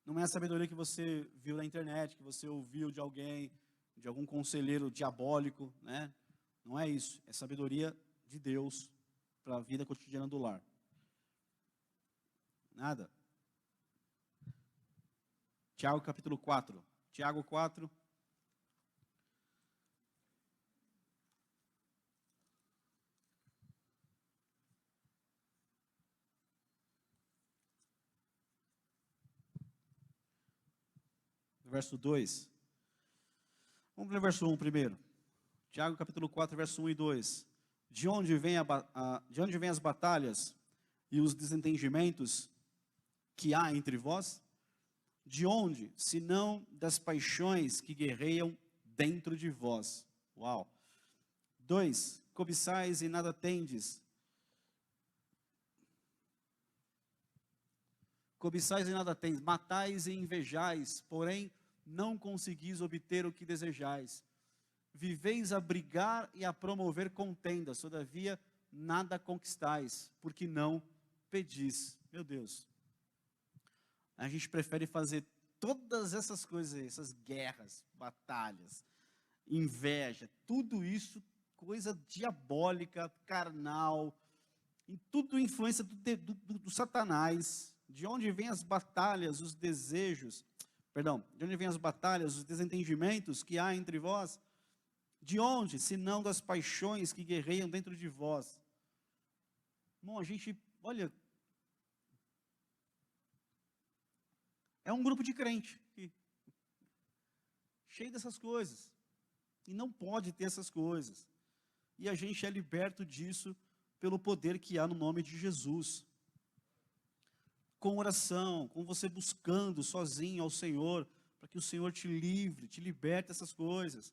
[SPEAKER 1] Não é a sabedoria que você viu na internet, que você ouviu de alguém, de algum conselheiro diabólico, né? Não é isso, é sabedoria de Deus para a vida cotidiana do lar. Nada. Tiago capítulo 4. Tiago 4. Verso 2. Vamos ler o verso 1 primeiro. Tiago capítulo 4, verso 1 e 2. De onde vêm as batalhas e os desentendimentos que há entre vós? De onde, senão das paixões que guerreiam dentro de vós? Uau! 2. Cobiçais e nada tendes. Cobiçais e nada tendes. Matais e invejais, porém não conseguis obter o que desejais. Viveis a brigar e a promover contendas, todavia nada conquistais, porque não pedis. Meu Deus. A gente prefere fazer todas essas coisas, essas guerras, batalhas, inveja, tudo isso, coisa diabólica, carnal, e tudo influência do Satanás. De onde vêm as batalhas, os desejos, de onde vêm as batalhas, os desentendimentos que há entre vós? De onde? Senão das paixões que guerreiam dentro de vós. Irmão, a gente, olha, é um grupo de crente, cheio dessas coisas, e não pode ter essas coisas. E a gente é liberto disso pelo poder que há no nome de Jesus. Com oração, com você buscando sozinho ao Senhor, para que o Senhor te livre, te liberte dessas coisas.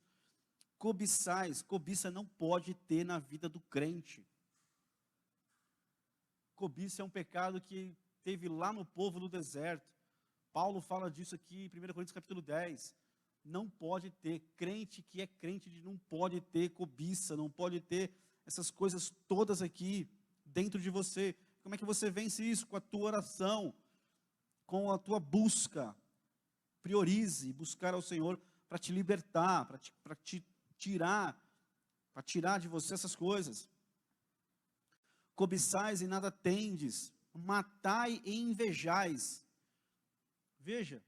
[SPEAKER 1] Cobiçais, cobiça não pode ter na vida do crente. Cobiça é um pecado que teve lá no povo do deserto. Paulo fala disso aqui em 1 Coríntios capítulo 10. Não pode ter, crente que é crente não pode ter cobiça, não pode ter essas coisas todas aqui dentro de você. Como é que você vence isso? Com a tua oração, com a tua busca. Priorize buscar ao Senhor para te libertar, para te tirar de você essas coisas. Cobiçais e nada tendes, matai e invejais. Veja,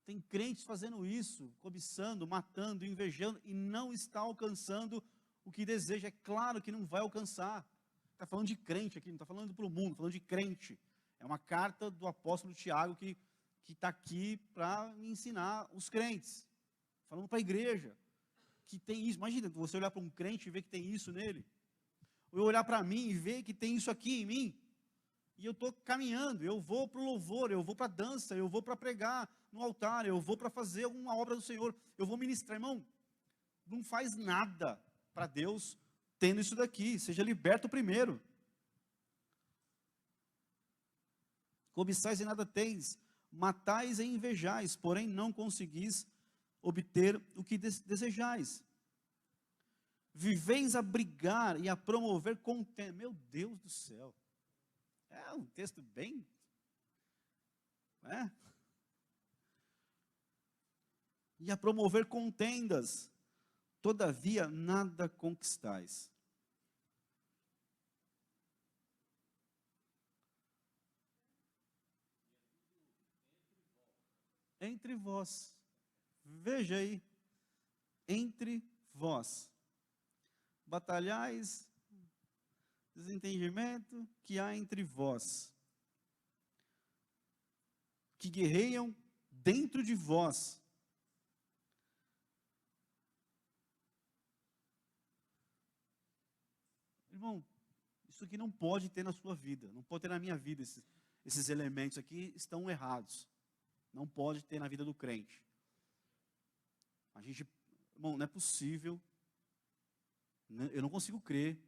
[SPEAKER 1] tem crentes fazendo isso, cobiçando, matando, invejando, e não está alcançando o que deseja. É claro que não vai alcançar. Está falando de crente aqui, não está falando para o mundo, está falando de crente. É uma carta do apóstolo Tiago que está aqui para ensinar os crentes. Falando para a igreja, que tem isso. Imagina, você olhar para um crente e ver que tem isso nele. Ou eu olhar para mim e ver que tem isso aqui em mim. E eu estou caminhando, eu vou para o louvor, eu vou para a dança, eu vou para pregar no altar, eu vou para fazer alguma obra do Senhor, eu vou ministrar. Irmão, não faz nada para Deus tendo isso daqui, seja liberto primeiro. Cobiçais e nada tens, matais e invejais, porém não conseguis obter o que desejais. Viveis a brigar e a promover contenda. Meu Deus do céu. É um texto bem... E a promover contendas, todavia nada conquistais. Entre vós. Veja aí. Entre vós. Batalhais, desentendimento que há entre vós, que guerreiam dentro de vós. Irmão, isso aqui não pode ter na sua vida, não pode ter na minha vida, esses elementos aqui estão errados. Não pode ter na vida do crente. Irmão, não é possível, eu não consigo crer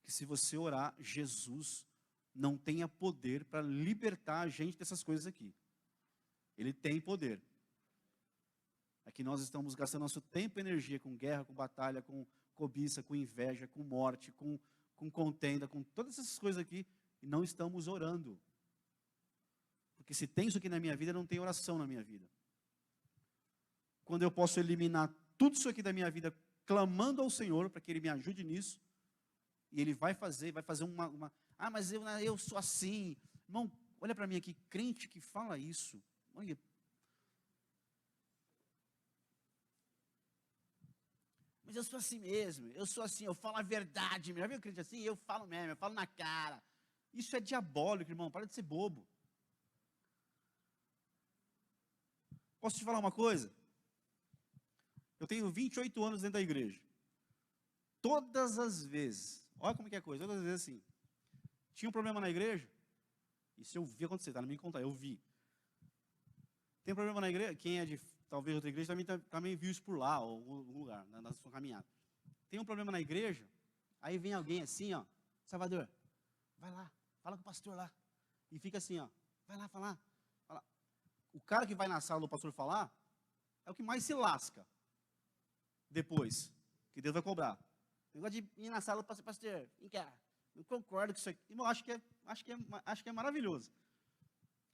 [SPEAKER 1] que se você orar, Jesus não tenha poder para libertar a gente dessas coisas aqui. Ele tem poder. É que nós estamos gastando nosso tempo e energia com guerra, com batalha, com cobiça, com inveja, com morte, com contenda, com todas essas coisas aqui, e não estamos orando. Porque se tem isso aqui na minha vida, não tem oração na minha vida. Quando eu posso eliminar tudo isso aqui da minha vida, clamando ao Senhor para que Ele me ajude nisso, e Ele vai fazer uma mas eu sou assim. Irmão, olha para mim aqui, crente que fala isso, olha, mas eu sou assim mesmo, eu sou assim, eu falo a verdade. Já viu crente assim? Eu falo mesmo, eu falo na cara. Isso é diabólico, irmão, para de ser bobo. Posso te falar uma coisa? Eu tenho 28 anos dentro da igreja. Todas as vezes, olha como que é a coisa, todas as vezes assim, tinha um problema na igreja, isso eu vi acontecer, tá? Não me contar, eu vi. Tem um problema na igreja, quem é de talvez outra igreja também viu isso por lá, ou algum lugar, na sua caminhada. Tem um problema na igreja, aí vem alguém assim, ó, Salvador, vai lá, fala com o pastor lá. E fica assim, ó, vai lá falar. O cara que vai na sala do pastor falar, é o que mais se lasca. Depois, que Deus vai cobrar. O negócio de ir na sala do pastor, vem cá, eu concordo com isso aqui. Irmão, acho que é maravilhoso.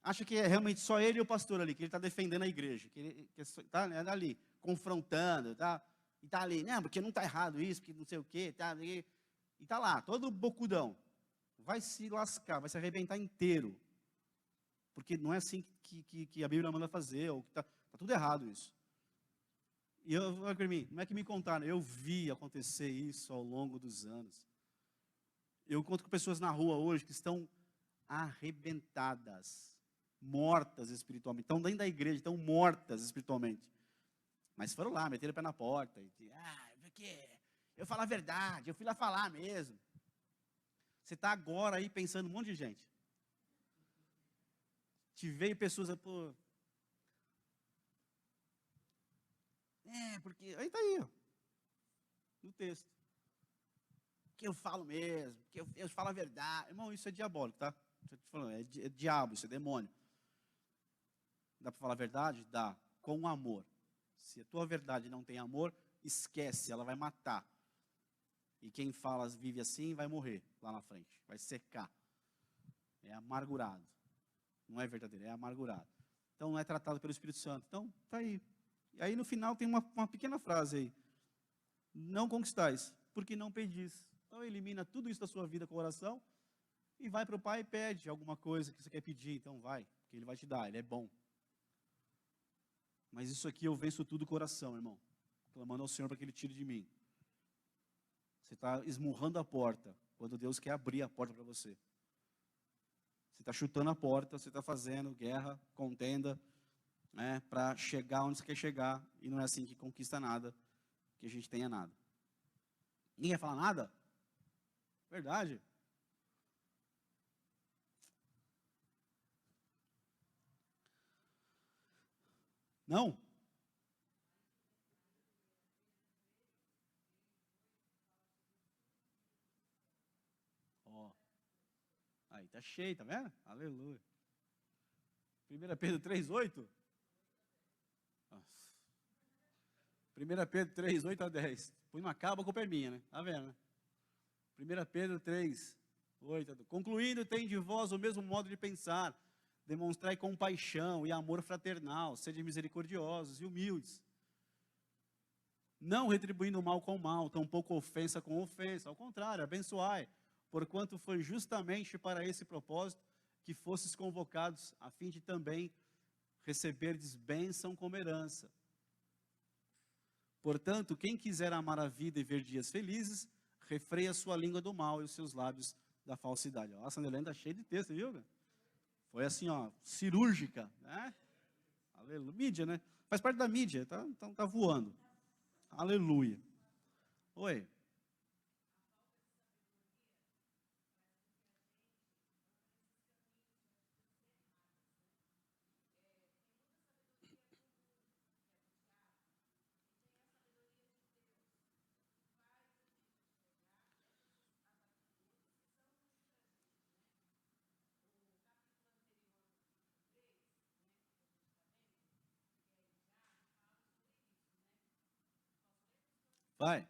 [SPEAKER 1] Acha que é realmente só ele e o pastor ali, que ele está defendendo a igreja, que ele está ali, confrontando, e está ali, não, porque não está errado isso, porque não sei o quê, e está lá, todo bocudão. Vai se lascar, vai se arrebentar inteiro. Porque não é assim que a Bíblia manda fazer, ou que está tudo errado isso. E eu falei para mim, não é que me contaram, eu vi acontecer isso ao longo dos anos. Eu encontro com pessoas na rua hoje que estão arrebentadas, mortas espiritualmente, estão dentro da igreja, estão mortas espiritualmente. Mas foram lá, meteram o pé na porta, porque eu falo a verdade, eu fui lá falar mesmo. Você está agora aí pensando um monte de gente. Te veio pessoas, pô. Porque. Aí está aí, ó, no texto. Que eu falo mesmo, que eu falo a verdade. Irmão, isso é diabólico, tá? Estou te falando, é diabo, isso é demônio. Dá para falar a verdade? Dá, com amor. Se a tua verdade não tem amor, esquece, ela vai matar. E quem fala, vive assim, vai morrer lá na frente, vai secar. É amargurado. Não é verdadeiro, é amargurado. Então não é tratado pelo Espírito Santo. Então, tá aí. E aí no final tem uma pequena frase aí. Não conquistais, porque não pedis. Então elimina tudo isso da sua vida com oração e vai para o Pai e pede alguma coisa que você quer pedir. Então vai, porque Ele vai te dar, Ele é bom. Mas isso aqui eu venço tudo com oração, irmão. Clamando ao Senhor para que Ele tire de mim. Você está esmurrando a porta, quando Deus quer abrir a porta para você. Você está chutando a porta, você está fazendo guerra, contenda, né, para chegar onde você quer chegar. E não é assim que conquista nada, que a gente tenha nada. Ninguém quer falar nada? Verdade. Não? Ó. Aí, tá cheio, tá vendo? Aleluia. 1 Pedro 3:8. 1 Pedro 3:8-10. Põe uma acaba com perminha, né? Tá vendo, né? 1 Pedro 3:8. Concluindo, tem de vós o mesmo modo de pensar. Demonstrai compaixão e amor fraternal. Sede misericordiosos e humildes. Não retribuindo o mal com o mal, tampouco ofensa com ofensa. Ao contrário, abençoai. Porquanto foi justamente para esse propósito que fostes convocados, a fim de também receberdes bênção como herança. Portanto, quem quiser amar a vida e ver dias felizes, refreia a sua língua do mal e os seus lábios da falsidade. Ó, a Sandelene está cheia de texto, viu? Foi assim, ó, cirúrgica, né? Aleluia. Mídia, né? Faz parte da mídia, tá voando. Aleluia. Oi. Vai.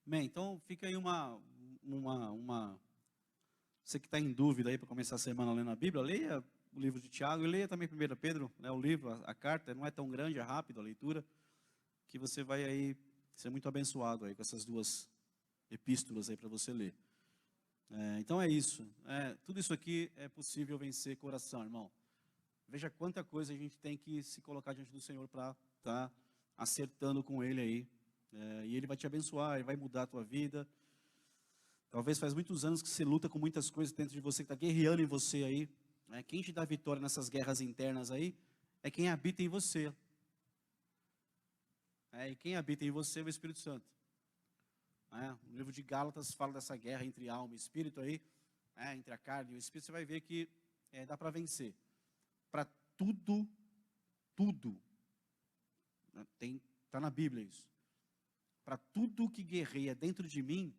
[SPEAKER 1] Bem, então fica aí você que está em dúvida aí para começar a semana lendo a Bíblia, leia o livro de Tiago e leia também 1 Pedro, né, o livro, a carta, não é tão grande, é rápido a leitura, que você vai aí ser muito abençoado aí com essas duas epístolas aí para você ler. Então é isso. Tudo isso aqui é possível vencer com oração, irmão. Veja quanta coisa a gente tem que se colocar diante do Senhor para estar acertando com Ele aí. E Ele vai te abençoar, Ele vai mudar a tua vida. Talvez faz muitos anos que você luta com muitas coisas dentro de você, que está guerreando em você aí. Quem te dá vitória nessas guerras internas aí é quem habita em você. E quem habita em você é o Espírito Santo. O livro de Gálatas fala dessa guerra entre alma e espírito aí, entre a carne e o espírito. Você vai ver que dá para vencer. Para tudo, está na Bíblia isso. Para tudo que guerreia dentro de mim,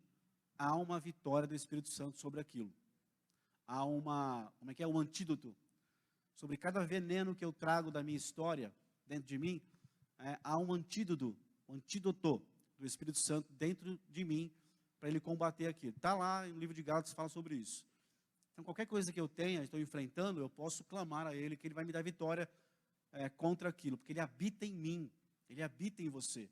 [SPEAKER 1] há uma vitória do Espírito Santo sobre aquilo. Há um antídoto. Sobre cada veneno que eu trago da minha história dentro de mim, há um antídoto do Espírito Santo dentro de mim, para ele combater aquilo. Está lá no livro de Gálatas, fala sobre isso. Então, qualquer coisa que eu tenha, estou enfrentando, eu posso clamar a Ele, que Ele vai me dar vitória contra aquilo, porque Ele habita em mim, Ele habita em você.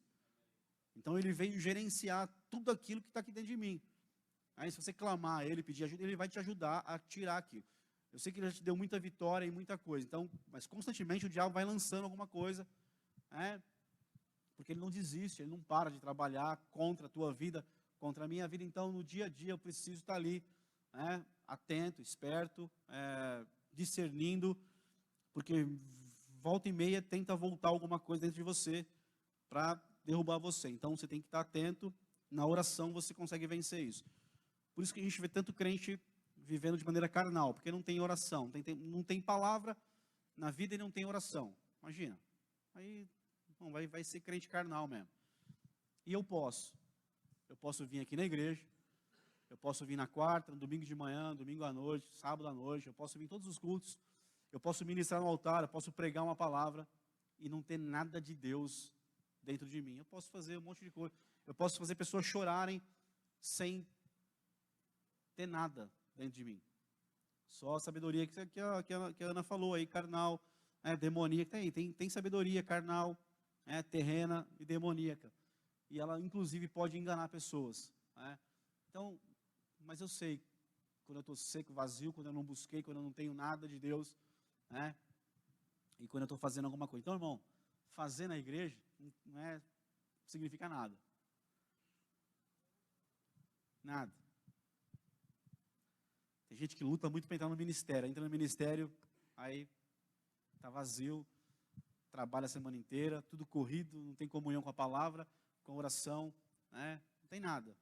[SPEAKER 1] Então, Ele veio gerenciar tudo aquilo que está aqui dentro de mim. Aí, se você clamar a Ele, pedir ajuda, Ele vai te ajudar a tirar aquilo. Eu sei que Ele já te deu muita vitória e muita coisa, então, mas constantemente o diabo vai lançando alguma coisa, porque ele não desiste, ele não para de trabalhar contra a tua vida, contra a minha vida. Então, no dia a dia, eu preciso estar ali, atento, esperto, discernindo, porque volta e meia tenta voltar alguma coisa dentro de você para derrubar você. Então, você tem que estar atento. Na oração, você consegue vencer isso. Por isso que a gente vê tanto crente vivendo de maneira carnal, porque não tem oração, não tem palavra na vida e não tem oração. Imagina. Aí não, vai ser crente carnal mesmo. E eu posso vir aqui na igreja, eu posso vir na quarta, no domingo de manhã, domingo à noite, sábado à noite, eu posso vir em todos os cultos, eu posso ministrar no altar, eu posso pregar uma palavra e não ter nada de Deus dentro de mim. Eu posso fazer um monte de coisa, eu posso fazer pessoas chorarem sem ter nada dentro de mim. Só a sabedoria que a Ana falou aí, carnal, demoníaca, tem sabedoria carnal, terrena e demoníaca. E ela, inclusive, pode enganar pessoas. Então, mas eu sei, quando eu estou seco, vazio, quando eu não busquei, quando eu não tenho nada de Deus, e quando eu estou fazendo alguma coisa. Então, irmão, fazer na igreja não significa nada. Nada. Tem gente que luta muito para entrar no ministério. Entra no ministério, aí está vazio, trabalha a semana inteira, tudo corrido, não tem comunhão com a palavra, com a oração, não tem nada.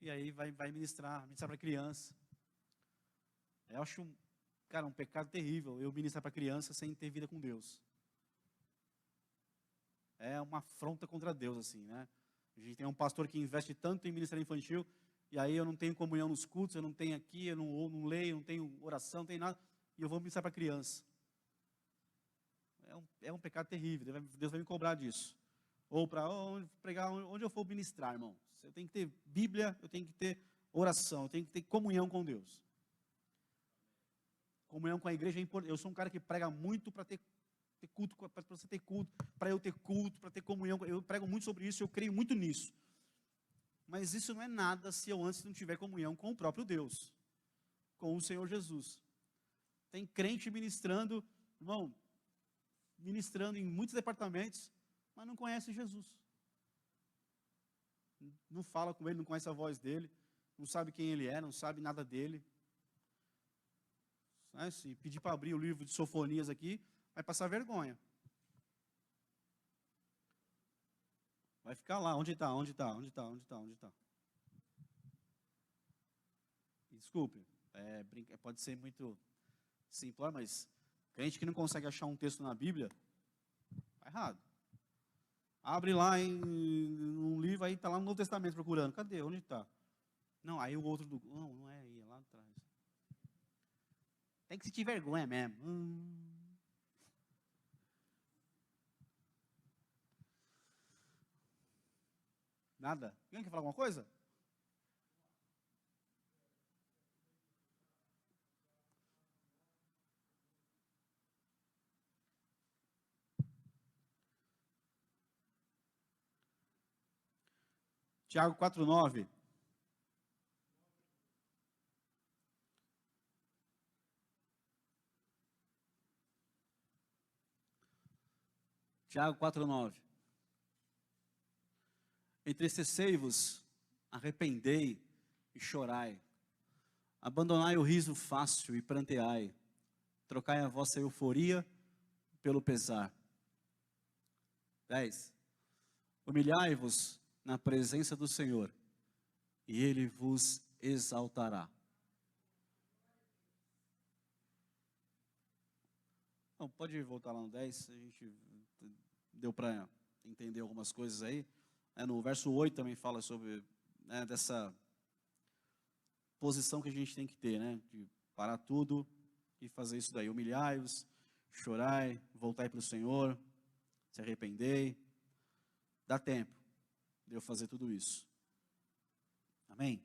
[SPEAKER 1] E aí vai ministrar para criança. Eu acho, um pecado terrível eu ministrar para criança sem ter vida com Deus. É uma afronta contra Deus, assim, né? A gente tem um pastor que investe tanto em ministério infantil, e aí eu não tenho comunhão nos cultos, eu não tenho aqui, eu não leio, não tenho oração, não tenho nada, e eu vou ministrar para criança. É um pecado terrível, Deus vai me cobrar disso. Ou para pregar onde eu for ministrar, irmão. Eu tenho que ter Bíblia, eu tenho que ter oração, eu tenho que ter comunhão com Deus. Comunhão com a igreja é importante. Eu sou um cara que prega muito para ter culto, para você ter culto, para eu ter culto, para ter comunhão. Eu prego muito sobre isso, eu creio muito nisso. Mas isso não é nada se eu antes não tiver comunhão com o próprio Deus, com o Senhor Jesus. Tem crente ministrando, irmão, ministrando em muitos departamentos, mas não conhece Jesus. Não fala com ele, não conhece a voz dele, não sabe quem ele é, não sabe nada dele. Se pedir para abrir o livro de Sofonias aqui, vai passar vergonha. Vai ficar lá, onde está? Desculpe, pode ser muito simples, mas crente que não consegue achar um texto na Bíblia, está errado. Abre lá um livro, aí está lá no Novo Testamento procurando. Cadê? Onde está? Não, aí o outro, não é aí, é lá atrás. Tem que sentir vergonha mesmo. Nada? Alguém quer falar alguma coisa? Tiago 4:9. Tiago 4:9. Entristecei-vos, arrependei e chorai. Abandonai o riso fácil e pranteai. Trocai a vossa euforia pelo pesar. 10. Humilhai-vos na presença do Senhor, e Ele vos exaltará. Não, pode voltar lá no 10, a gente deu para entender algumas coisas aí. No verso 8 também fala sobre dessa posição que a gente tem que ter, né? De parar tudo e fazer isso daí. Humilhai-vos, chorai, voltai para o Senhor, se arrependei. Dá tempo de eu fazer tudo isso. Amém?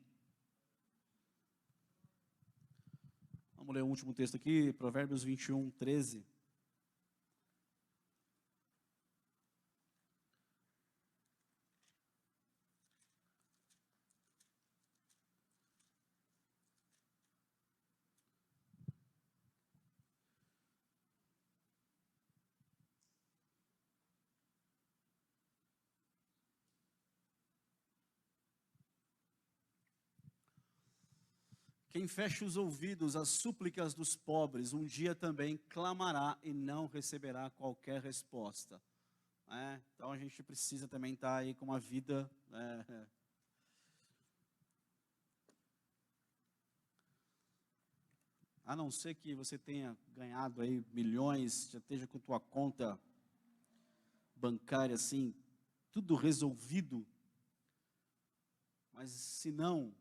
[SPEAKER 1] Vamos ler o último texto aqui, Provérbios 21:13. Quem fecha os ouvidos às súplicas dos pobres, um dia também clamará e não receberá qualquer resposta. Então a gente precisa também estar aí com uma vida a não ser que você tenha ganhado aí milhões, já esteja com tua conta bancária assim, tudo resolvido, mas se não,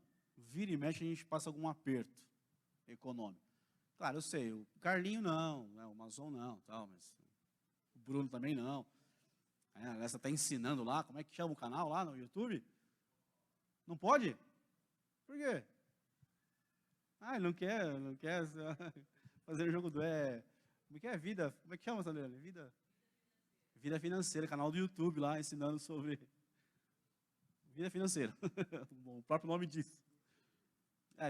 [SPEAKER 1] vira e mexe a gente passa algum aperto econômico. Claro, eu sei, o Carlinho não, o Mazon não, tal, mas o Bruno também não. Essa está ensinando lá, como é que chama o canal lá no YouTube? Não pode? Por quê? Ele não quer fazer o jogo como é que é vida? Como é que chama, Sandra? Vida financeira, canal do YouTube lá, ensinando sobre vida financeira. Bom, o próprio nome diz.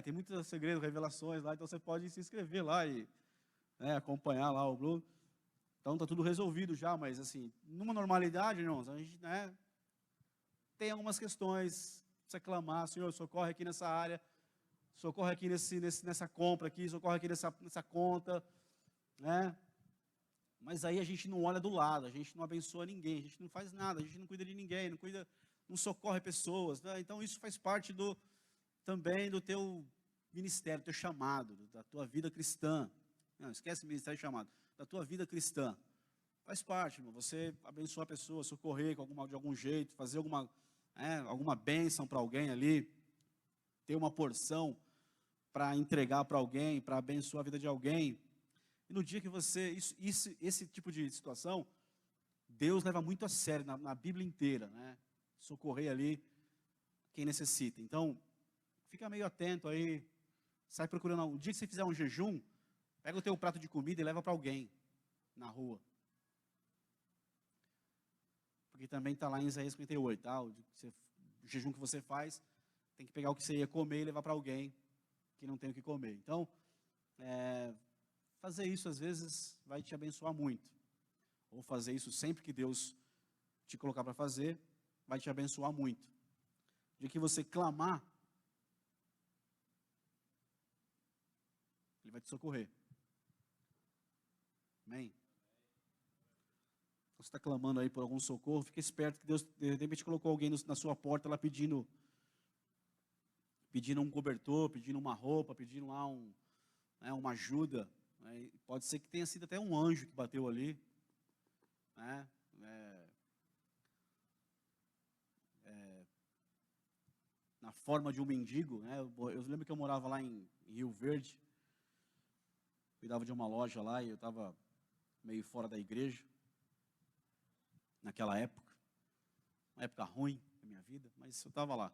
[SPEAKER 1] Tem muitos segredos, revelações lá, então você pode se inscrever lá e acompanhar lá o Bruno. Então está tudo resolvido já, mas assim, numa normalidade, irmãos, a gente tem algumas questões, precisa clamar, Senhor, socorre aqui nessa área, socorre aqui nessa compra aqui, socorre aqui nessa conta, né? Mas aí a gente não olha do lado, a gente não abençoa ninguém, a gente não faz nada, a gente não cuida de ninguém, não socorre pessoas, né? Então isso faz parte também do teu ministério, do teu chamado, da tua vida cristã. Não, esquece o ministério e chamado. Da tua vida cristã. Faz parte, irmão, você abençoar a pessoa, socorrer de algum jeito, fazer alguma bênção para alguém ali, ter uma porção para entregar para alguém, para abençoar a vida de alguém. E no dia que você, esse tipo de situação, Deus leva muito a sério na Bíblia inteira, né? Socorrer ali quem necessita. Então, fica meio atento aí, sai procurando. O dia que você fizer um jejum, pega o teu prato de comida e leva para alguém na rua. Porque também está lá em Isaías 58, tá? O jejum que você faz, tem que pegar o que você ia comer e levar para alguém que não tem o que comer. Então, fazer isso às vezes vai te abençoar muito. Ou fazer isso sempre que Deus te colocar para fazer, vai te abençoar muito. De que você clamar, Ele vai te socorrer. Amém? Você está clamando aí por algum socorro, fique esperto que Deus de repente colocou alguém na sua porta lá pedindo um cobertor, pedindo uma roupa, pedindo lá uma ajuda. Pode ser que tenha sido até um anjo que bateu ali. Na forma de um mendigo. Eu lembro que eu morava lá em Rio Verde, cuidava de uma loja lá e eu estava meio fora da igreja, naquela época, uma época ruim da minha vida, mas eu estava lá.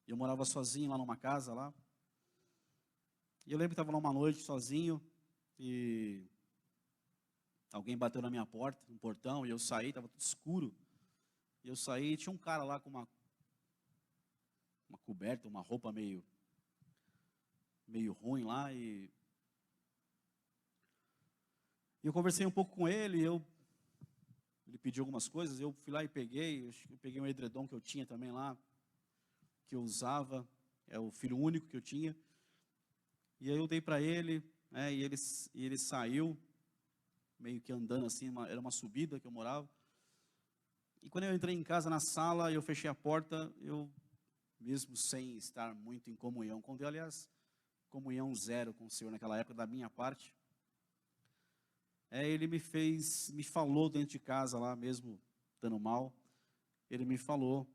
[SPEAKER 1] Eu morava sozinho lá numa casa lá, e eu lembro que estava lá uma noite sozinho, e alguém bateu na minha porta, no portão, e eu saí, estava tudo escuro, e eu saí e tinha um cara lá com uma coberta, uma roupa meio ruim lá, e eu conversei um pouco com ele, ele pediu algumas coisas, eu fui lá e peguei um edredom que eu tinha também lá, que eu usava, é o filho único que eu tinha, e aí eu dei para ele, né, e ele saiu, meio que andando assim, era uma subida que eu morava, e quando eu entrei em casa, na sala, eu fechei a porta, eu, mesmo sem estar muito em comunhão com Deus, aliás, comunhão zero com o Senhor naquela época, da minha parte, ele me falou dentro de casa lá, mesmo estando mal, ele me falou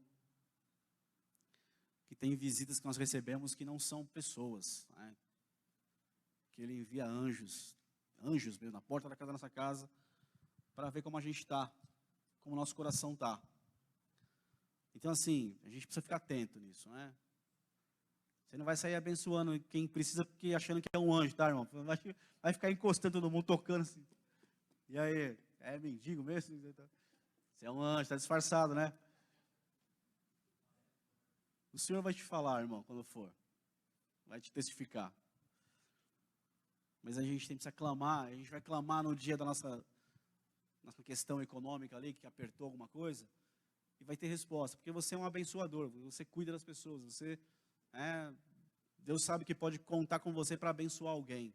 [SPEAKER 1] que tem visitas que nós recebemos que não são pessoas, né? Que ele envia anjos mesmo, na porta da nossa casa, para ver como a gente está, como o nosso coração está. Então, assim, a gente precisa ficar atento nisso, né? Você não vai sair abençoando quem precisa, porque achando que é um anjo, tá, irmão? Vai ficar encostando todo mundo, tocando assim. E aí, é mendigo mesmo? Você é um anjo, está disfarçado, né? O Senhor vai te falar, irmão, quando for. Vai te testificar. Mas a gente precisa clamar, a gente vai clamar no dia da nossa questão econômica ali, que apertou alguma coisa, e vai ter resposta, porque você é um abençoador, você cuida das pessoas, Deus sabe que pode contar com você para abençoar alguém.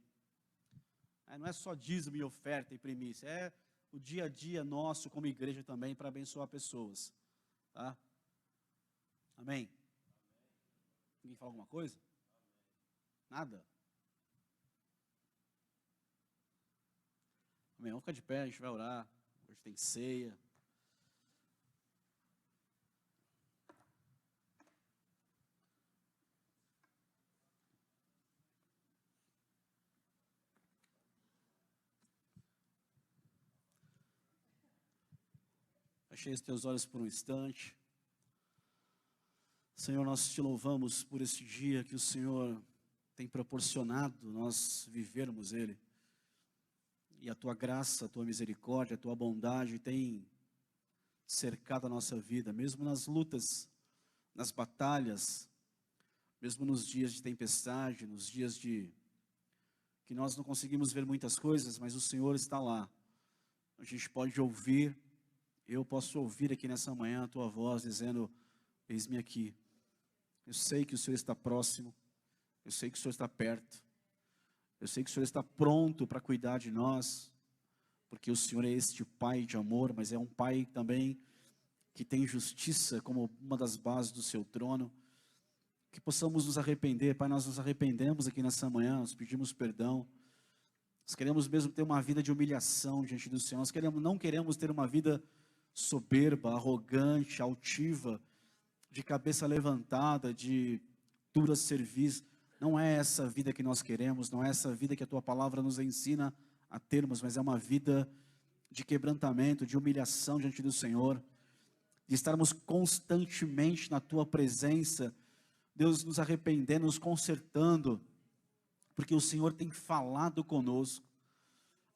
[SPEAKER 1] Não é só dízimo e oferta e primícia, é o dia a dia nosso como igreja também para abençoar pessoas. Tá? Amém? Ninguém fala alguma coisa? Nada? Amém? Vamos ficar de pé, a gente vai orar. Hoje tem ceia. Feche os teus olhos por um instante. Senhor, nós te louvamos por esse dia que o Senhor tem proporcionado nós vivermos ele. E a tua graça, a tua misericórdia, a tua bondade tem cercado a nossa vida, mesmo nas lutas, nas batalhas, mesmo nos dias de tempestade, nos dias que nós não conseguimos ver muitas coisas, mas o Senhor está lá. A gente pode ouvir, eu posso ouvir aqui nessa manhã a tua voz dizendo, eis-me aqui. Eu sei que o Senhor está próximo, eu sei que o Senhor está perto, eu sei que o Senhor está pronto para cuidar de nós, porque o Senhor é este Pai de amor, mas é um Pai também que tem justiça como uma das bases do seu trono. Que possamos nos arrepender, Pai, nós nos arrependemos aqui nessa manhã, nós pedimos perdão. Nós queremos mesmo ter uma vida de humilhação diante do Senhor, não queremos ter uma vida soberba, arrogante, altiva, de cabeça levantada, de dura cerviz. Não é essa vida que nós queremos, não é essa vida que a tua palavra nos ensina a termos, mas é uma vida de quebrantamento, de humilhação diante do Senhor, de estarmos constantemente na tua presença, Deus, nos arrependendo, nos consertando, porque o Senhor tem falado conosco.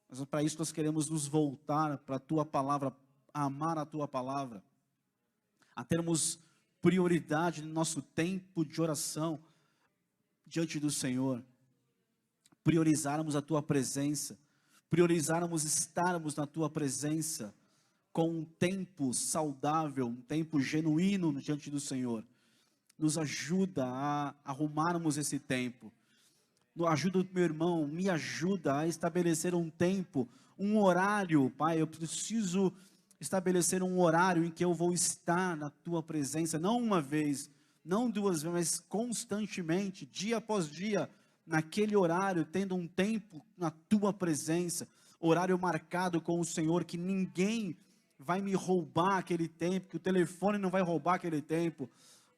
[SPEAKER 1] Mas para isso nós queremos nos voltar para a tua palavra, a amar a tua palavra, a termos prioridade no nosso tempo de oração diante do Senhor, priorizarmos a tua presença, priorizarmos estarmos na tua presença com um tempo saudável, um tempo genuíno diante do Senhor. Nos ajuda a arrumarmos esse tempo. Ajuda o meu irmão, me ajuda a estabelecer um tempo, um horário, Pai. Eu preciso estabelecer um horário em que eu vou estar na tua presença, não uma vez, não duas vezes, mas constantemente, dia após dia, naquele horário, tendo um tempo na tua presença, horário marcado com o Senhor, que ninguém vai me roubar aquele tempo, que o telefone não vai roubar aquele tempo,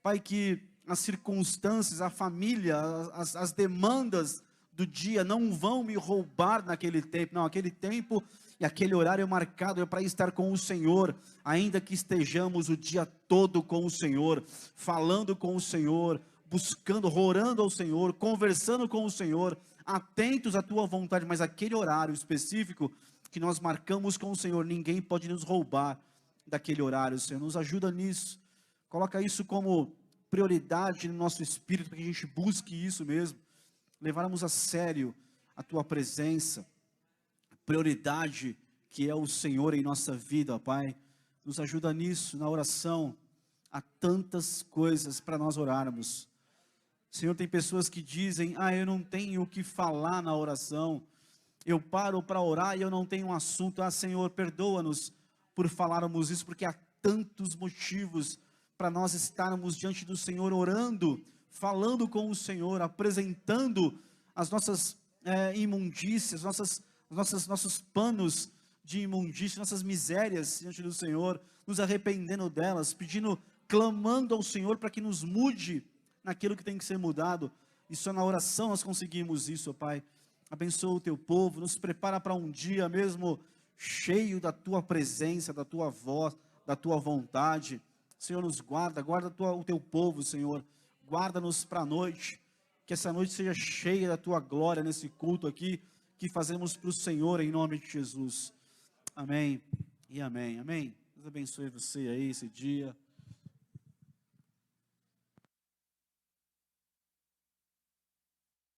[SPEAKER 1] Pai, que as circunstâncias, a família, as demandas do dia não vão me roubar naquele tempo, não, aquele tempo e aquele horário marcado é para estar com o Senhor, ainda que estejamos o dia todo com o Senhor, falando com o Senhor, buscando, orando ao Senhor, conversando com o Senhor, atentos à tua vontade, mas aquele horário específico que nós marcamos com o Senhor, ninguém pode nos roubar daquele horário. Senhor, nos ajuda nisso, coloca isso como prioridade no nosso espírito, para que a gente busque isso mesmo, levarmos a sério a tua presença, prioridade que é o Senhor em nossa vida, ó Pai. Nos ajuda nisso, na oração. Há tantas coisas para nós orarmos. Senhor, tem pessoas que dizem, eu não tenho o que falar na oração, eu paro para orar e eu não tenho um assunto. Senhor, perdoa-nos por falarmos isso, porque há tantos motivos para nós estarmos diante do Senhor, orando, falando com o Senhor, apresentando as nossas imundícias, nossos panos de imundícia, nossas misérias diante do Senhor, nos arrependendo delas, pedindo, clamando ao Senhor para que nos mude naquilo que tem que ser mudado. E só na oração nós conseguimos isso, ó Pai. Abençoa o teu povo, nos prepara para um dia mesmo cheio da tua presença, da tua voz, da tua vontade. Senhor, nos guarda o teu povo, Senhor. Guarda-nos para a noite, que essa noite seja cheia da tua glória nesse culto aqui, que fazemos para o Senhor em nome de Jesus. Amém e amém. Amém. Deus abençoe você aí esse dia.